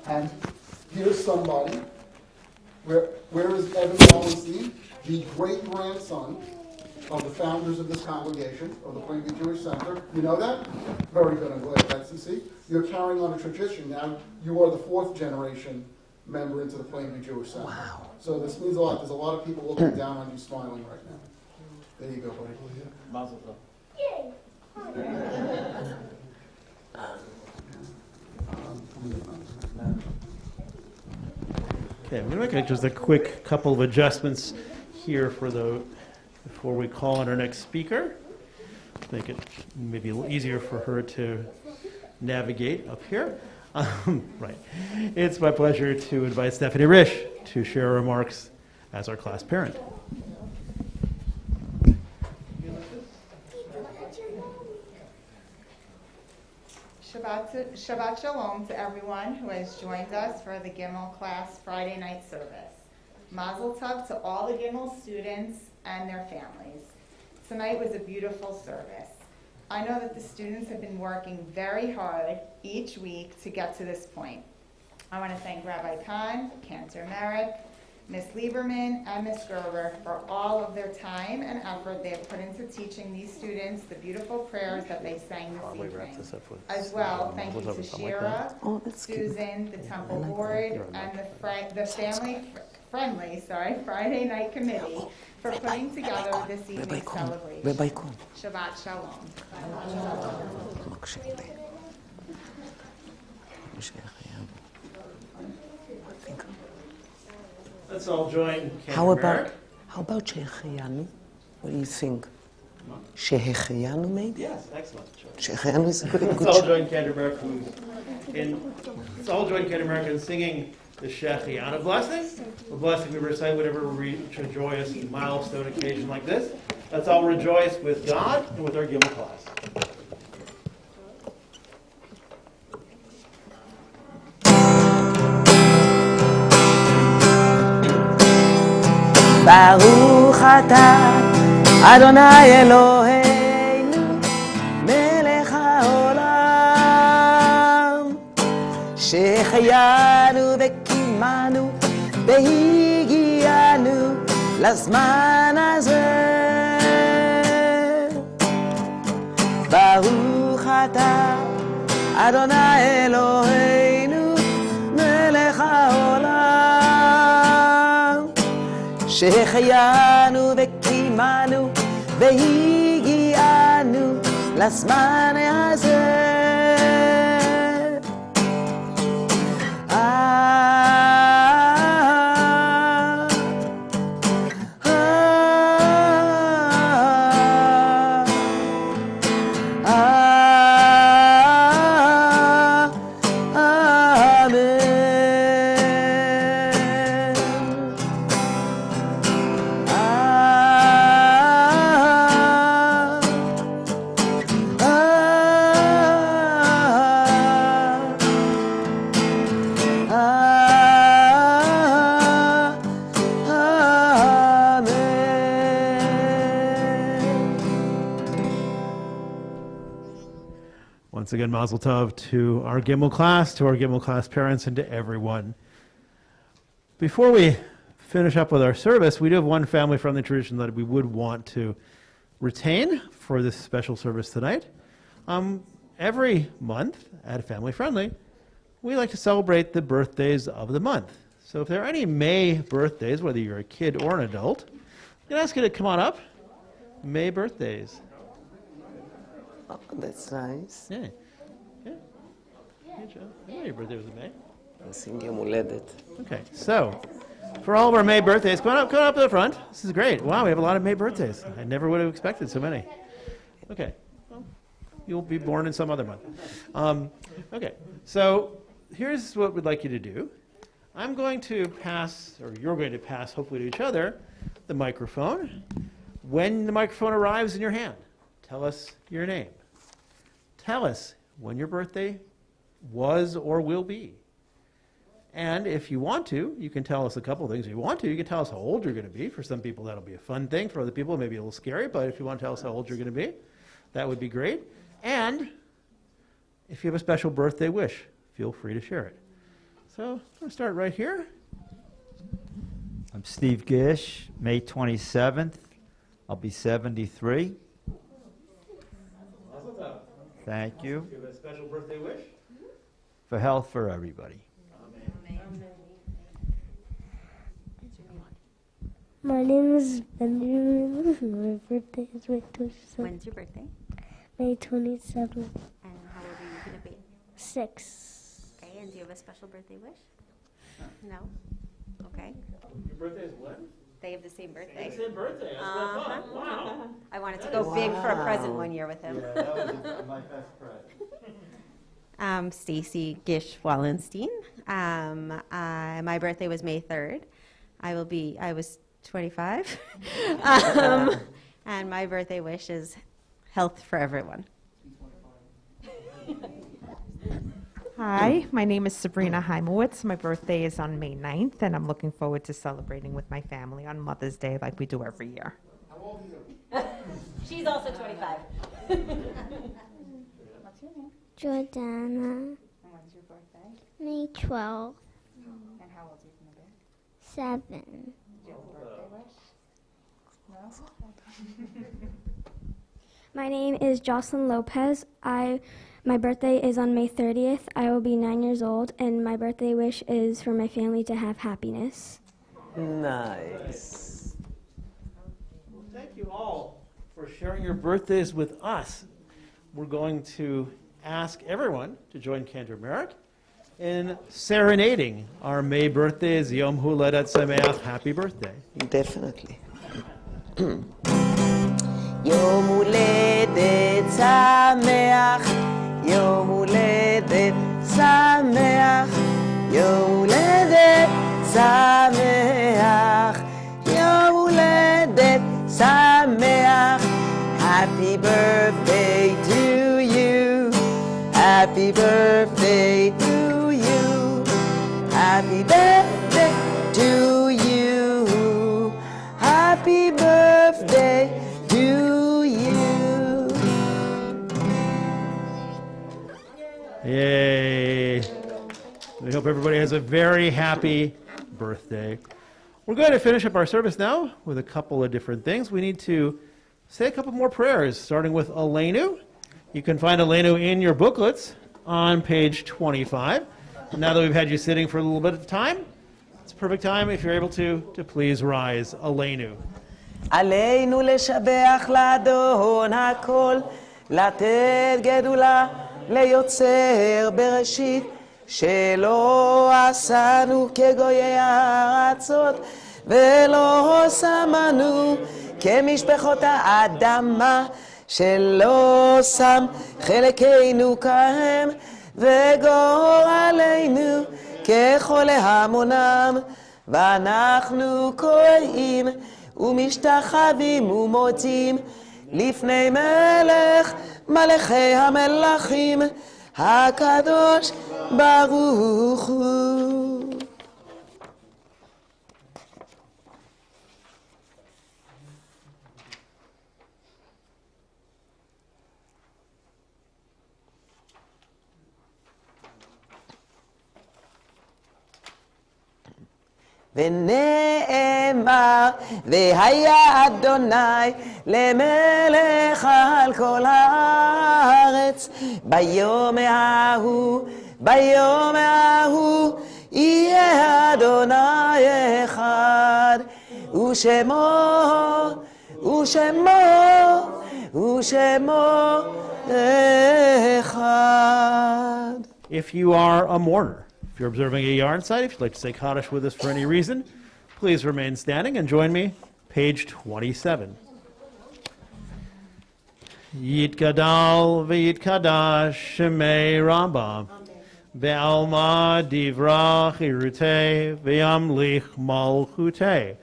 And here's somebody. Where is Evan Wallenstein, the great-grandson of the founders of this congregation, of the Plainview Jewish Center? You know that? Very good, I'm glad. That's, you see, you're carrying on a tradition now. You are the fourth generation member into the Plainview Jewish Center. Wow. So this means a lot. There's a lot of people looking down on you, smiling right now. There you go, buddy. Mazel tov. Yay! Okay, I'm going to make just a quick couple of adjustments here before we call on our next speaker. Make it maybe a little easier for her to navigate up here. Right. It's my pleasure to invite Stephanie Risch to share remarks as our class parent. Shabbat Shalom to everyone who has joined us for the Gimel class Friday night service. Mazel Tov to all the Gimel students and their families. Tonight was a beautiful service. I know that the students have been working very hard each week to get to this point. I want to thank Rabbi Kahn, Cantor Merrick, Ms. Lieberman, and Ms. Gerber for all of their time and effort they have put into teaching these students the beautiful prayers that they sang this evening. As well, thank you to Shira, Susan, the Temple Board, and the family-friendly Friday Night Committee for putting together this evening's celebration. Shabbat Shalom. Let's all join How Cantor about Shehecheyanu? What do you think? Shehecheyanu, maybe? Yes, excellent. Shehecheyanu is a good Let's all join Cantor Merrick in singing the Shechianu blessing. The blessing we recite whenever we reach a joyous milestone occasion like this. Let's all rejoice with God and with our Gimel class. ברוך אתה, אדוני אלוהינו, מלך העולם, שהחיינו וקיימנו והגיענו לזמן הזה. ברוך אתה, אדוני אלוהינו, מלך העולם, שהחיינו וקיימנו והגיענו לזמן הזה. Once again, Mazel Tov to our Gimel class, to our Gimel class parents, and to everyone. Before we finish up with our service, we do have one family-friendly tradition that we would want to retain for this special service tonight. Every month at Family Friendly, we like to celebrate the birthdays of the month. So if there are any May birthdays, whether you're a kid or an adult, I'm going to ask you to come on up. May birthdays. Oh, that's nice. Yeah. Yeah. Hey, Joe. I know your birthday was in May. עושים יום הולדת. Okay, so for all of our May birthdays, come on up to the front. This is great. Wow, we have a lot of May birthdays. I never would have expected so many. Okay, well, you'll be born in some other month. Okay, so here's what we'd like you to do. I'm going to pass, or you're going to pass, hopefully to each other, the microphone. When the microphone arrives in your hand, tell us your name. Tell us when your birthday was or will be. And if you want to, you can tell us a couple of things. If you want to, you can tell us how old you're going to be. For some people, that'll be a fun thing. For other people, it may be a little scary. But if you want to tell us how old you're going to be, that would be great. And if you have a special birthday wish, feel free to share it. So I'm going to start right here. I'm Steve Gish, May 27th. I'll be 73. Thank you. Do you have a special birthday wish? For health for everybody. My name is Benjamin. My birthday is May 27th. When's your birthday? May 27th. And how old are you going to be? 6. Okay, and do you have a special birthday wish? No? Okay. Your birthday is when? They have the same birthday. Same birthday. That's what I thought. Wow. I wanted to go big for a present one year with him. Yeah, that was my best present. Stacy Gish Wallenstein. My birthday was May 3rd. I was 25. And my birthday wish is health for everyone. Hi, my name is Sabrina Heimowitz. My birthday is on May 9th, and I'm looking forward to celebrating with my family on Mother's Day like we do every year. How old are you? She's also 25. What's your name? Jordana. And when's your birthday? May 12th. And how old are you going to be? 7. Do you have a birthday wish? No? My name is Jocelyn Lopez. My birthday is on May 30th. I will be 9 years old, and my birthday wish is for my family to have happiness. Nice. Thank you all for sharing your birthdays with us. We're going to ask everyone to join Cantor Merrick in serenading our May birthdays, Yom Huledet Sameach, happy birthday. Definitely. יום הולדת שמח, יום הולדת שמח, יום הולדת שמח, יום הולדת שמח. Happy birthday to you, happy birthday to you, happy birthday to you, happy birthday to you. Yay. We hope everybody has a very happy birthday. We're going to finish up our service now with a couple of different things. We need to say a couple more prayers, starting with Aleinu. You can find Aleinu in your booklets on page 25. And now that we've had you sitting for a little bit of time, it's a perfect time, if you're able to please rise. Aleinu. עלינו לשבח לאדון הכל, לתת גדולה ליוצר בראשית, שלא עשנו כגויי הארצות, ולא שמנו כמשפחות האדמה, שלא שם חלקנו כהם, וגורלנו ככל המונם, ואנחנו קוראים ומשתחווים ומוצאים לפני מלך מלכי המלכים, הקדוש ברוך הוא. ונאמר, והיה אדוני למלך על כל הארץ. ביום ההוא יהיה אדוני אחד, ושמו אחד. If you are a mourner, if you're observing a yard site, if you'd like to say Kaddish with us for any reason, please remain standing and join me, page 27. Yitgadal v'yitkadash shemei Rambam be'alma divra chirutei v'yamlich malchutei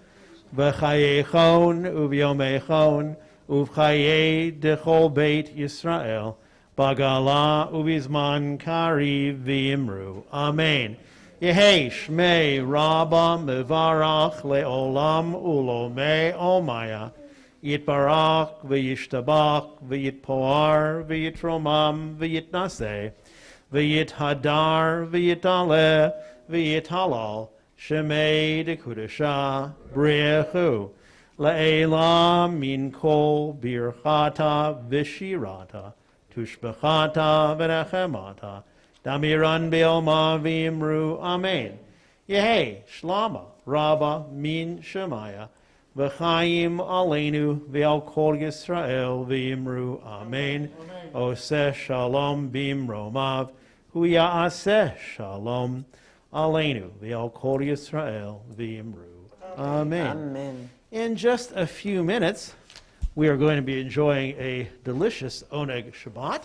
v'chayechon uvyomechon uvchaye dechol beit Yisrael Bagala ubizman kari v'imru. Amen. Yehei shmei Rabba mevarach le'olam ulomei omaya. Yitbarach v'yishtabach v'yitpoar v'yitromam v'yitnaseh v'yithadar v'yitaleh v'yithalal shemei dekudasha brechu le'elam min kol birchata v'shirata tushbechata v'nechemata damiran be'alma v'imru. Amen. Yehei shlama Rabba min shemaya v'chaim aleinu v'al kol Yisrael v'imru. Amen. Oseh shalom b'imromav hu ya'aseh shalom aleinu v'al kol Yisrael v'imru. Amen. Amen. In just a few minutes, we are going to be enjoying a delicious Oneg Shabbat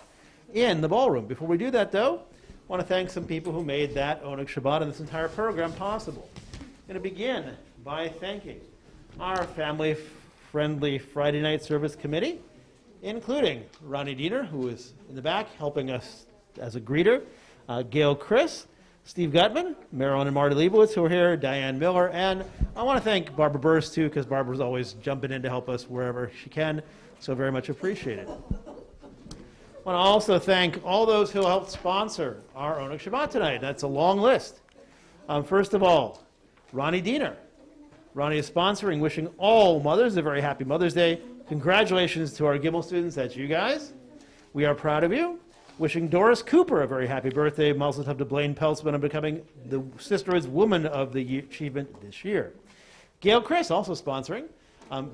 in the ballroom. Before we do that, though, I want to thank some people who made that Oneg Shabbat and this entire program possible. I'm going to begin by thanking our family-friendly Friday night service committee, including Ronnie Diener, who is in the back helping us as a greeter, Gail Chris, Steve Gutman, Marilyn and Marty Leibowitz, who are here, Diane Miller, and I want to thank Barbara Burrs, too, because Barbara's always jumping in to help us wherever she can, so very much appreciated. I want to also thank all those who helped sponsor our Oneg Shabbat tonight. That's a long list. First of all, Ronnie Diener. Ronnie is sponsoring, wishing all mothers a very happy Mother's Day. Congratulations to our Gimel students. That's you guys. We are proud of you. Wishing Doris Cooper a very happy birthday. Mazel tov to Blaine Peltzman on becoming the Sisterhood's Woman of the Achievement this year. Gail Chris also sponsoring.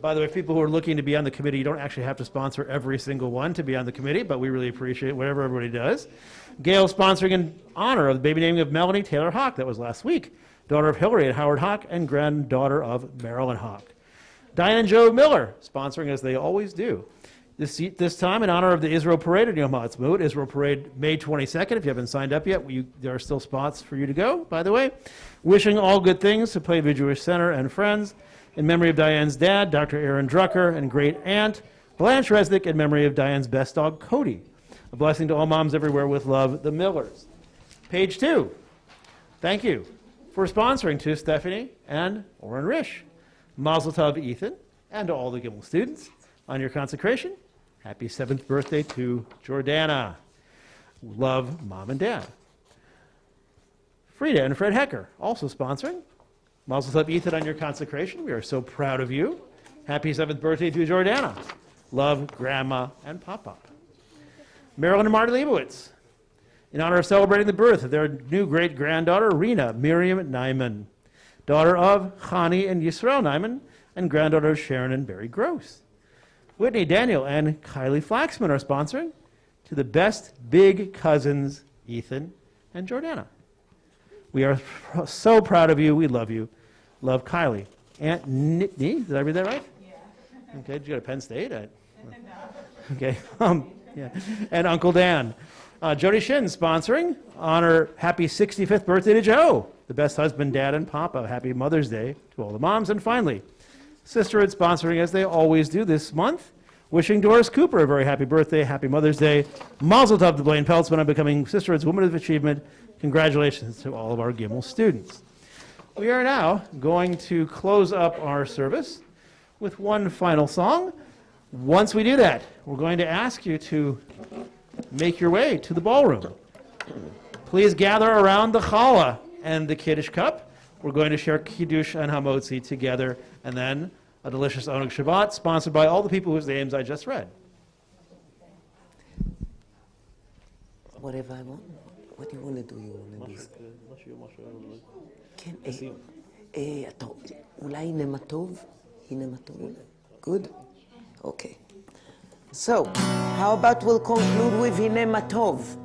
By the way, people who are looking to be on the committee, you don't actually have to sponsor every single one to be on the committee, but we really appreciate whatever everybody does. Gail sponsoring in honor of the baby naming of Melanie Taylor Hawk. That was last week. Daughter of Hillary and Howard Hawk and granddaughter of Marilyn Hawk. Diane and Joe Miller sponsoring as they always do. This time in honor of the Israel Parade at Yom Ha'atzmaut. Israel Parade May 22nd. If you haven't signed up yet, there are still spots for you to go, by the way. Wishing all good things to Plainview Jewish Center and friends. In memory of Diane's dad, Dr. Aaron Drucker, and great aunt, Blanche Resnick, in memory of Diane's best dog, Cody. A blessing to all moms everywhere with love, the Millers. Page 2. Thank you for sponsoring to Stephanie and Oren Rish. Mazel tov, Ethan, and to all the Gimel students on your consecration. Happy 7th birthday to Jordana. Love, Mom and Dad. Frida and Fred Hecker also sponsoring. Mazel tov, Ethan, on your consecration. We are so proud of you. Happy 7th birthday to Jordana. Love, Grandma and Papa. Marilyn and Marty Leibowitz, in honor of celebrating the birth of their new great-granddaughter, Rena Miriam Nyman, daughter of Chani and Yisrael Nyman, and granddaughter of Sharon and Barry Gross. Whitney, Daniel, and Kylie Flaxman are sponsoring. To the best big cousins, Ethan and Jordana. We are so proud of you. We love you. Love, Kylie. Aunt Nittany, did I read that right? Yeah. Okay, did you go to Penn State? No. Okay, yeah. And Uncle Dan. Jody Shin sponsoring. Honor happy 65th birthday to Joe, the best husband, dad, and papa. Happy Mother's Day to all the moms. And finally, Sisterhood sponsoring as they always do this month. Wishing Doris Cooper a very happy birthday, happy Mother's Day. Mazel tov to Blaine Peltzman on becoming Sisterhood's Woman of Achievement. Congratulations to all of our Gimel students. We are now going to close up our service with one final song. Once we do that, we're going to ask you to make your way to the ballroom. Please gather around the challah and the Kiddush cup. We're going to share Kiddush and Hamotzi together, and then a delicious Oneg Shabbat, sponsored by all the people whose names I just read. Whatever I want. What do you want to do? You want to do? כן, אתה, אולי הנה מה טוב? הנה מה טוב? Good? Okay. So, how about we'll conclude with הנה מה טוב,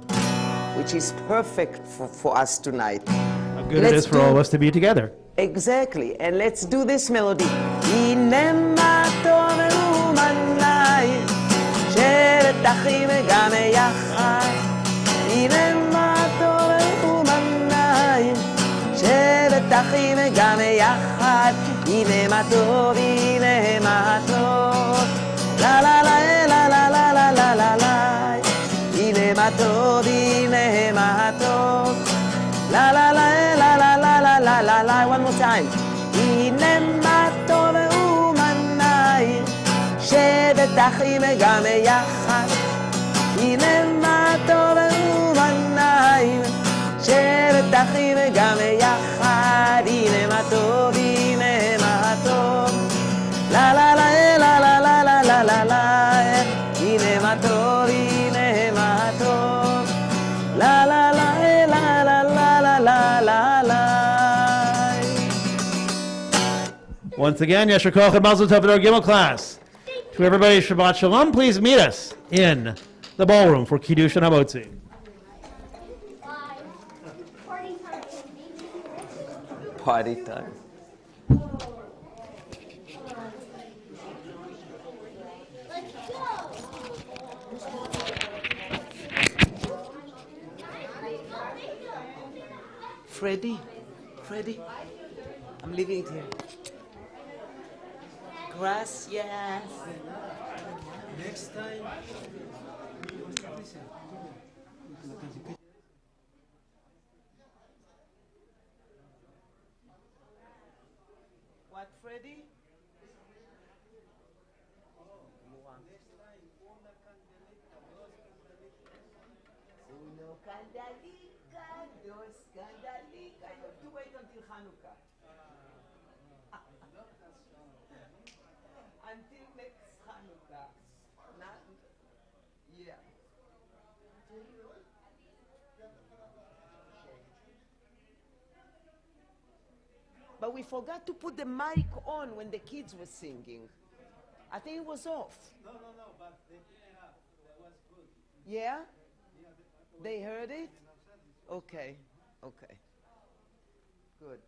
which is perfect for us tonight. How good it is for all of us to be together. Exactly, and let's do this melody. הנה מה טוב ומנאי, שבת אחים גם יחד. הנה מה טוב ומנאי, שבת אחים גם יחד. הנה מה טוב, הנה מה טוב. לה לה לה לה לה לה לה לה לה לה. הנה מה טוב, הנה מה טוב. לה לה לה לה לה לה לה לה לה לה. One more time. הנה מה טוב ומנאי, שבת אחים גם יחד. הנה מה טוב ומנאי, שבת אחים גם יחד. הנה מה טוב, הנה מה טוב. לה לה לה לה לה לה לה לה לה לה. הנה מה טוב, הנה מה טוב. לה לה לה לה לה לה לה לה לה. Once again, Yesher Koch and Mazel Tov in our Gimel class. To everybody, Shabbat Shalom. Please meet us in the ballroom for Kiddush and Hamotzi. Party time. Party time. Let's go. Freddie, I'm leaving it here. Gracias. Next time. What, Freddie? Uno candelica, dos candelica. You have to wait until Hanukkah. Until next Hanukkah. Not, yeah. But we forgot to put the mic on when the kids were singing. I think it was off. No, but they didn't have. That was good. Yeah? They heard it? Okay. Good.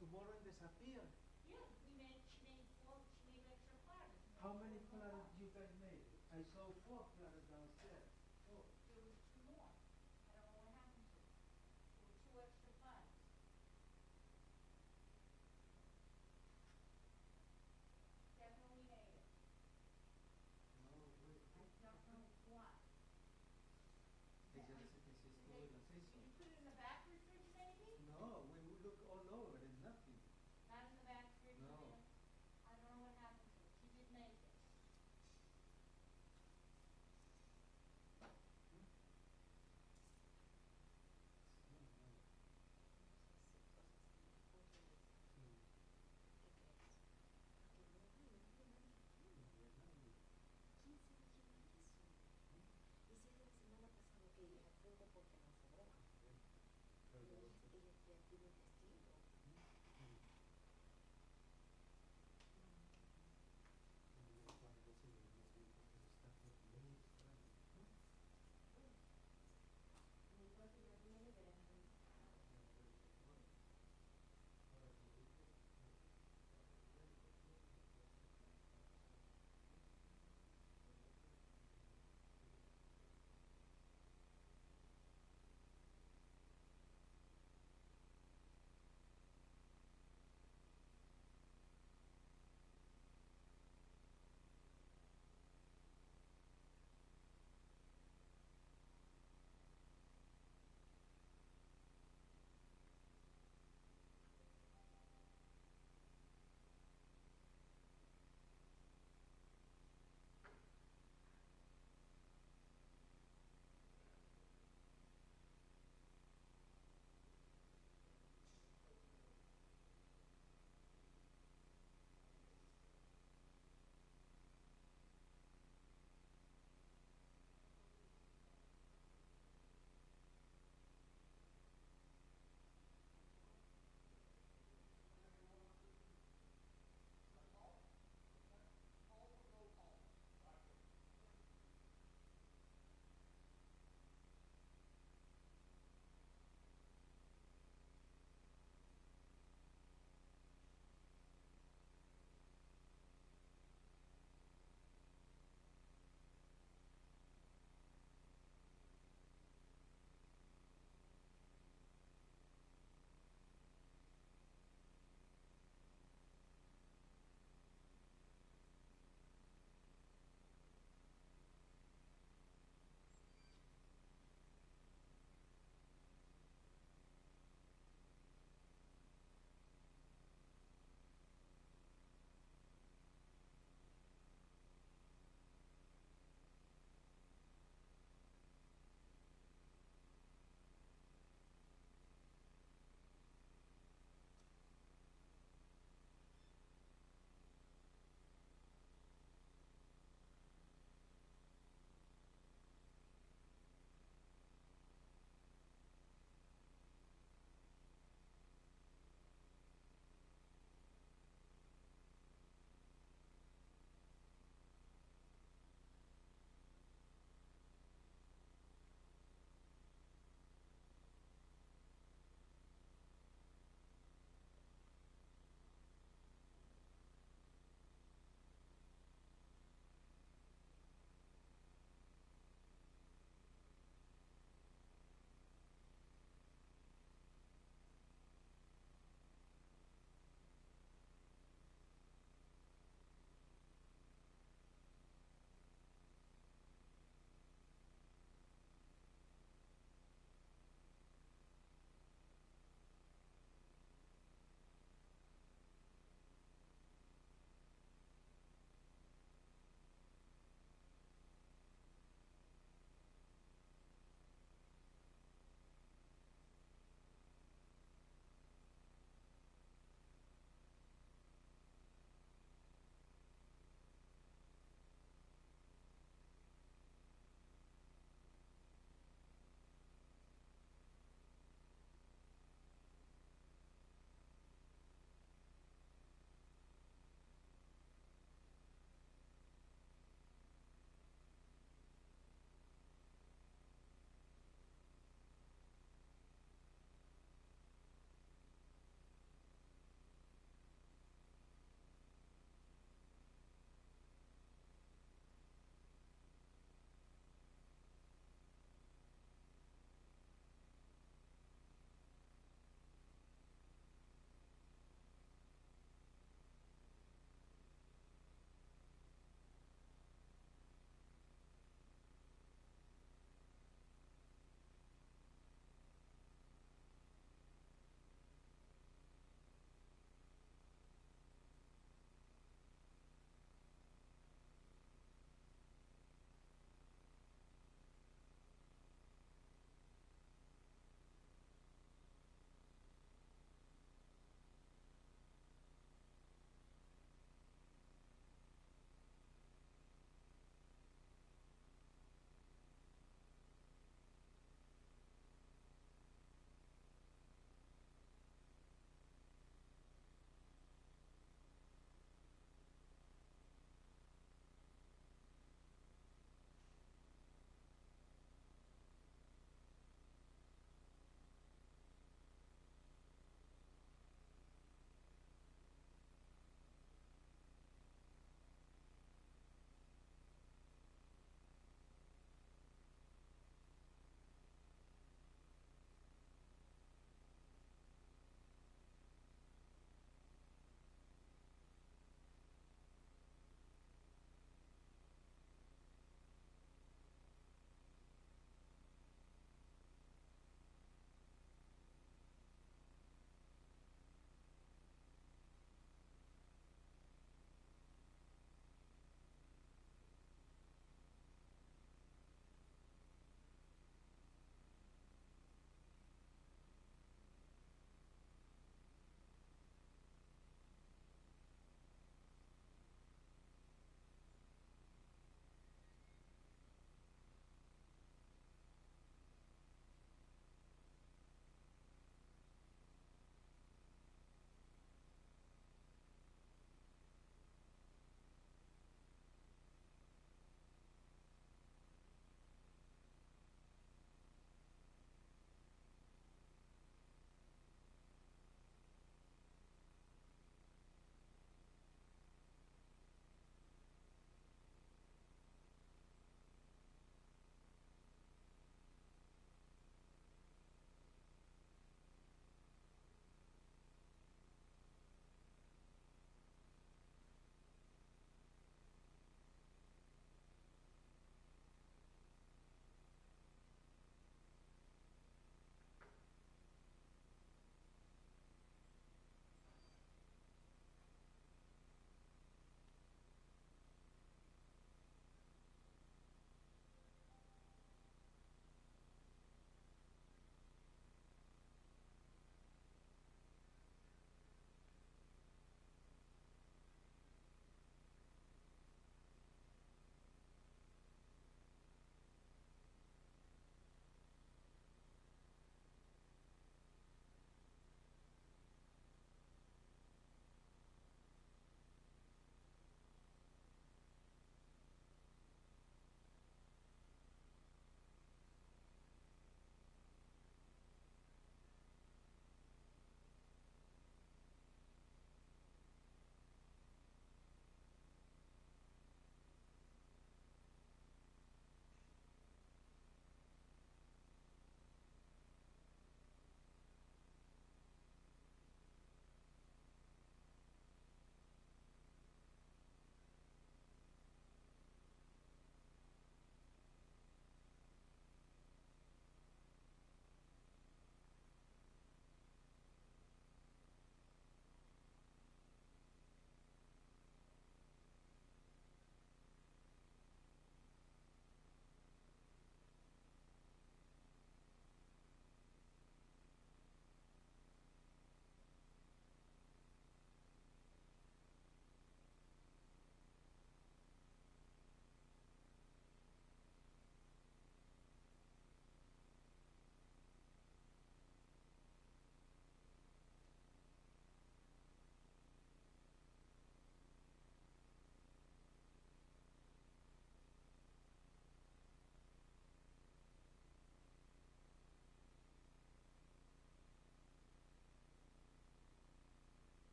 tomorrow and disappear. Yeah, she made extra platters. How many platters you guys made? I saw 4 platters downstairs. Oh. There was 2 more. I don't know what happened to them. There were 2 extra platters. Definitely made it. No, wait. I don't know why. They just told us say so. Did you put it in the back fridge maybe? No, we look all over and nothing. Not in the back fridge? No. I don't know what happened to it. She did make it.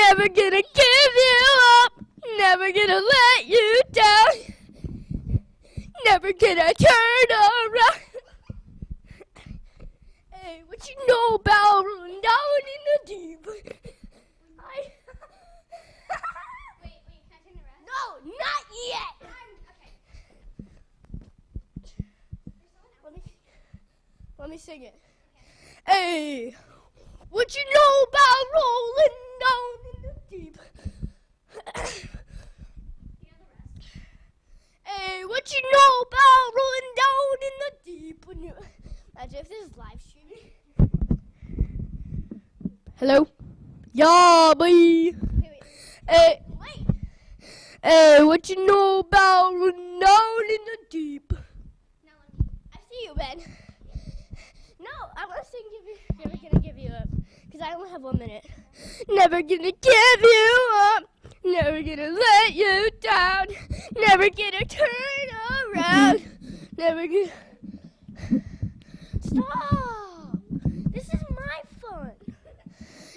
Never gonna give you up. Never gonna let you down. Never gonna turn around. Hey, what you know about rolling down in the deep? Wait, can I sing the rest? No, not yet. Let me sing it. Hey, what you know about rolling down in the deep? Hey, what you know about rolling down in the deep? When you imagine if this is live streaming. Hello? Yeah, boy. Hey, wait. Hey, what you know about rolling down in the deep? I see you, Ben. No, I want to sing Never Gonna Give You Up, because I only have 1 minute. Never gonna give you up, never gonna let you down, never gonna turn around, never gonna... Stop! This is my fun.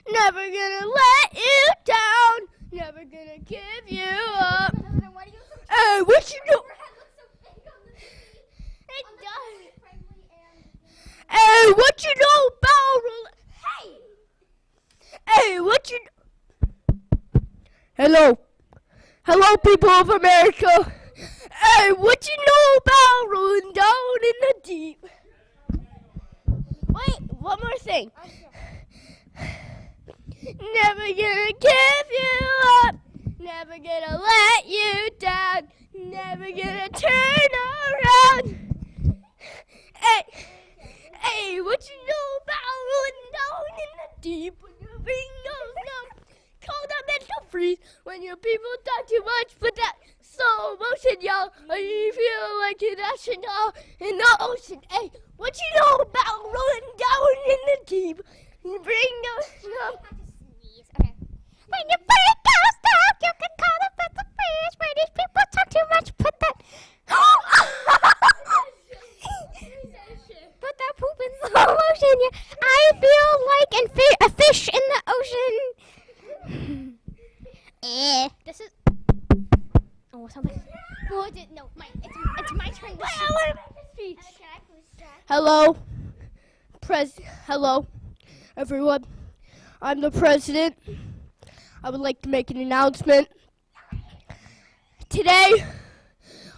Never gonna let you down, never gonna give you up. Hey, what you know? It does. Hey, what you know about... Hey, what you... Hello. Hello, people of America. Hey, what you know about rolling down in the deep? Wait, one more thing. Never gonna give you up. Never gonna let you down. Never gonna turn around. Hey, what you know about rolling down in the deep? When your brain goes numb, cold up mental freeze. When your people talk too much, but that slow motion, y'all. You feel like an astronaut in the ocean. Hey, what you know about rolling down in the deep? Your brain goes numb. When your brain goes down, you can call it the freeze. When these people talk too much, put that... Put that poop in slow motion. Yeah. I feel like a fish in the ocean. This is... Oh, something... No, it's my turn to speak. Hello, hello, everyone. I'm the president. I would like to make an announcement. Today,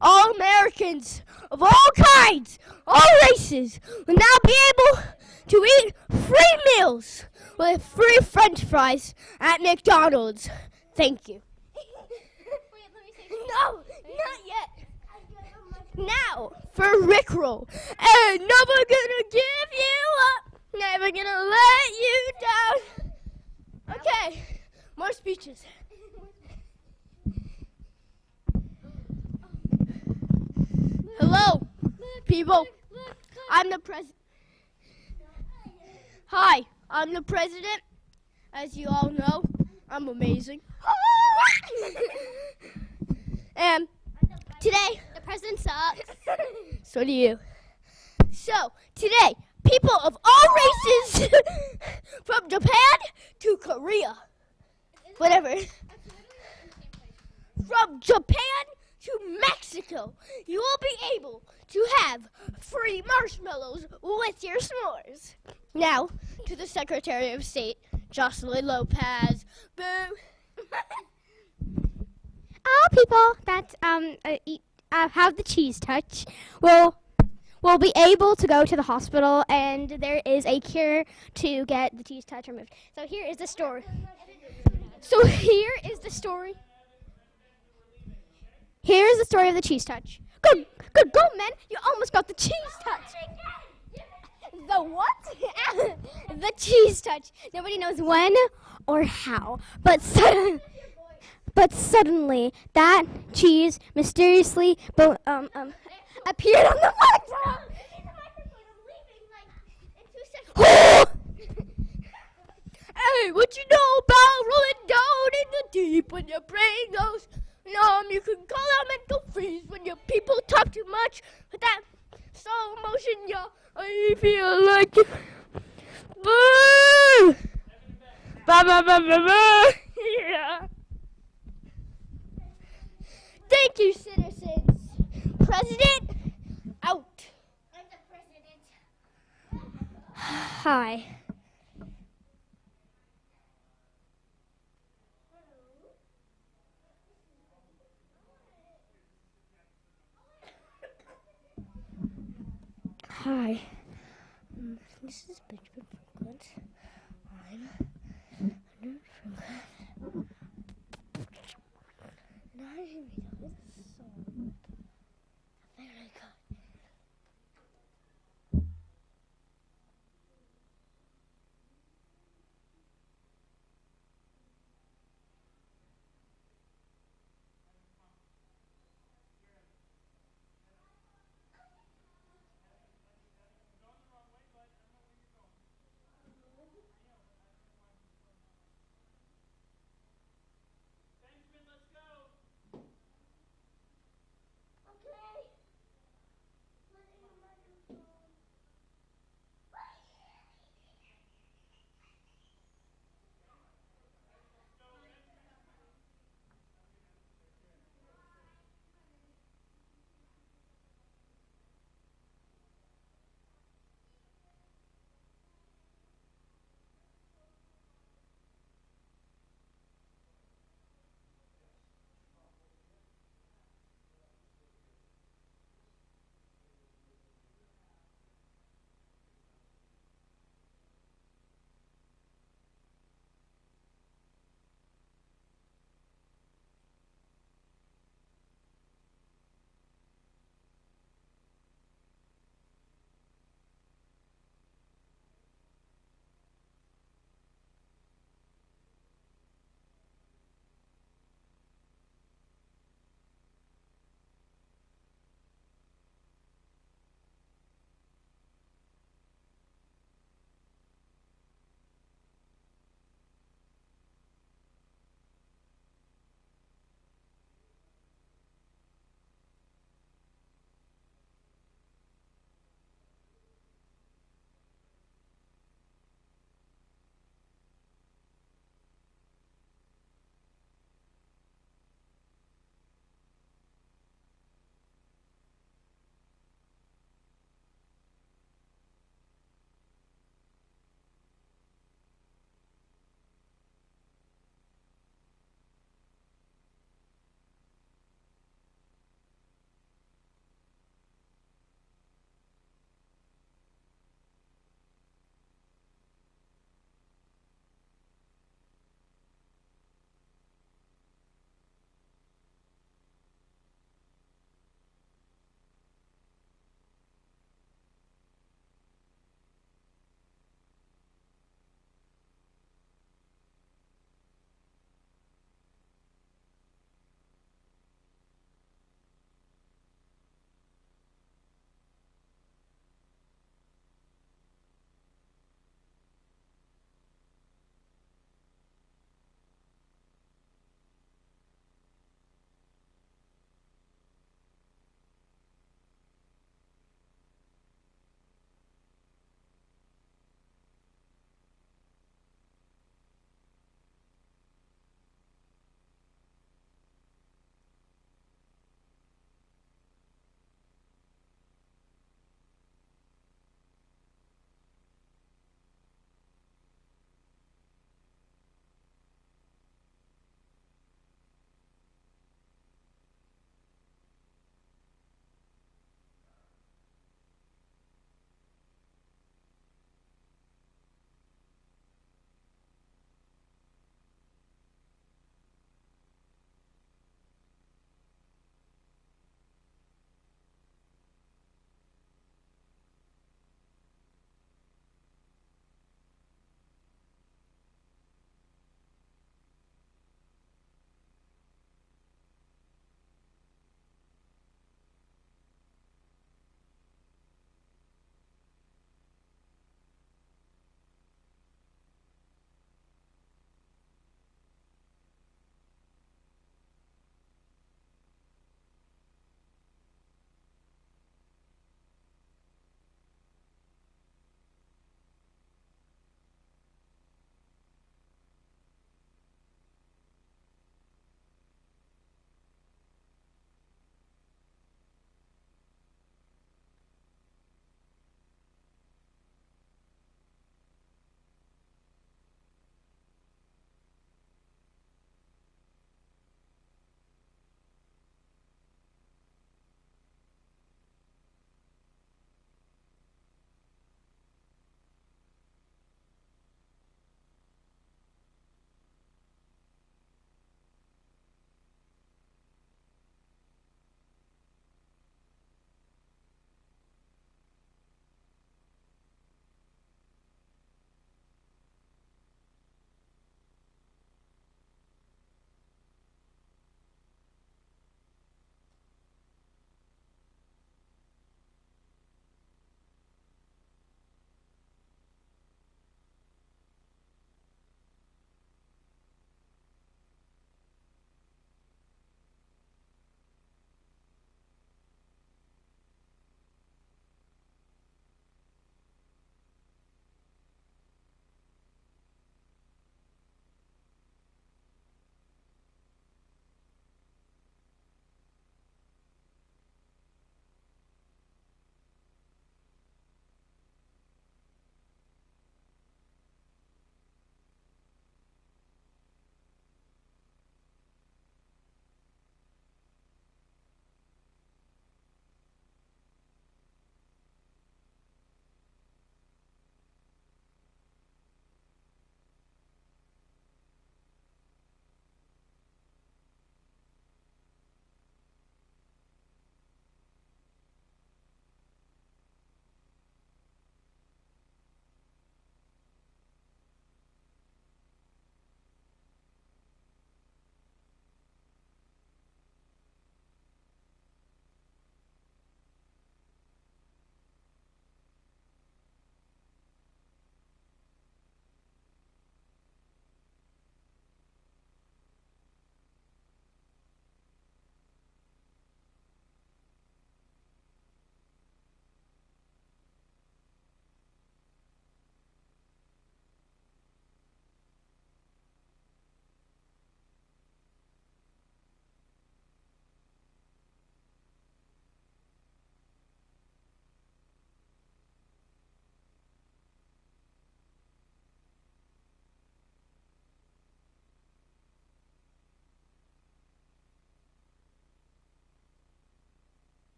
all Americans of all kinds, all races, will now be able to eat free meals with free French fries at McDonald's. Thank you. No, not yet. Now, for Rickroll. And never gonna give you up. Never gonna let you down. Okay, more speeches. Hello, people. I'm the president. Hi, I'm the president. As you all know, I'm amazing. And today, The president sucks. so do you. So, today, people of all races, from Japan to Korea, whatever, from Japan to Mexico, you will be able to have free marshmallows with your s'mores. Now, to the Secretary of State, Jocelyn Lopez. Boo! All people that have the cheese touch will be able to go to the hospital, and there is a cure to get the cheese touch removed. So here is the story. Here is the story of the cheese touch. Good go, man. You almost got the cheese touch. The what? The cheese touch. Nobody knows when or how, but suddenly that cheese mysteriously appeared on the microphone. Hey, what you know about rolling down in the deep when your brain goes numb? You can call out mental freeze when your people talk too much. With that slow motion, y'all, I feel like boo! Ba ba ba ba ba! Yeah. Thank you, citizens. President, out. I'm the president. Hi. Hi. This is Benjamin Franklin. I'm Benjamin Franklin. And I'm going to read this song. Very good.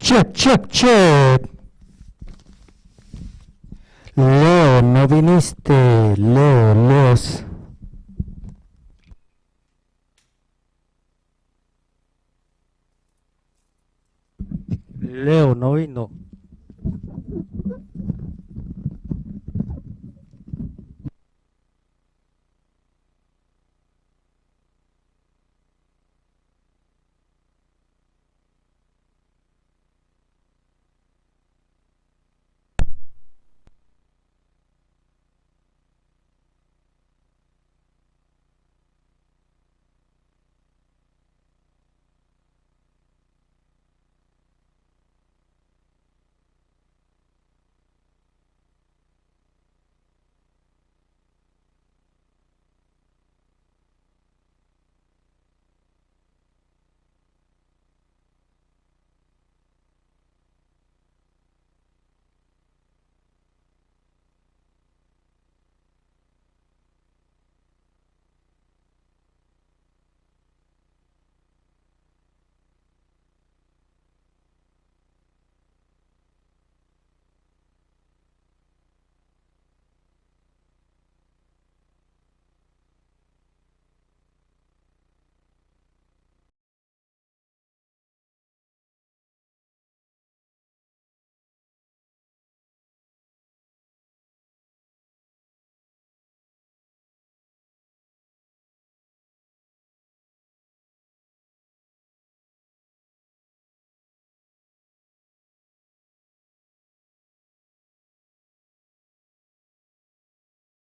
Check, check, check. Leo, no viniste. Leo, Leos. Leo no vino.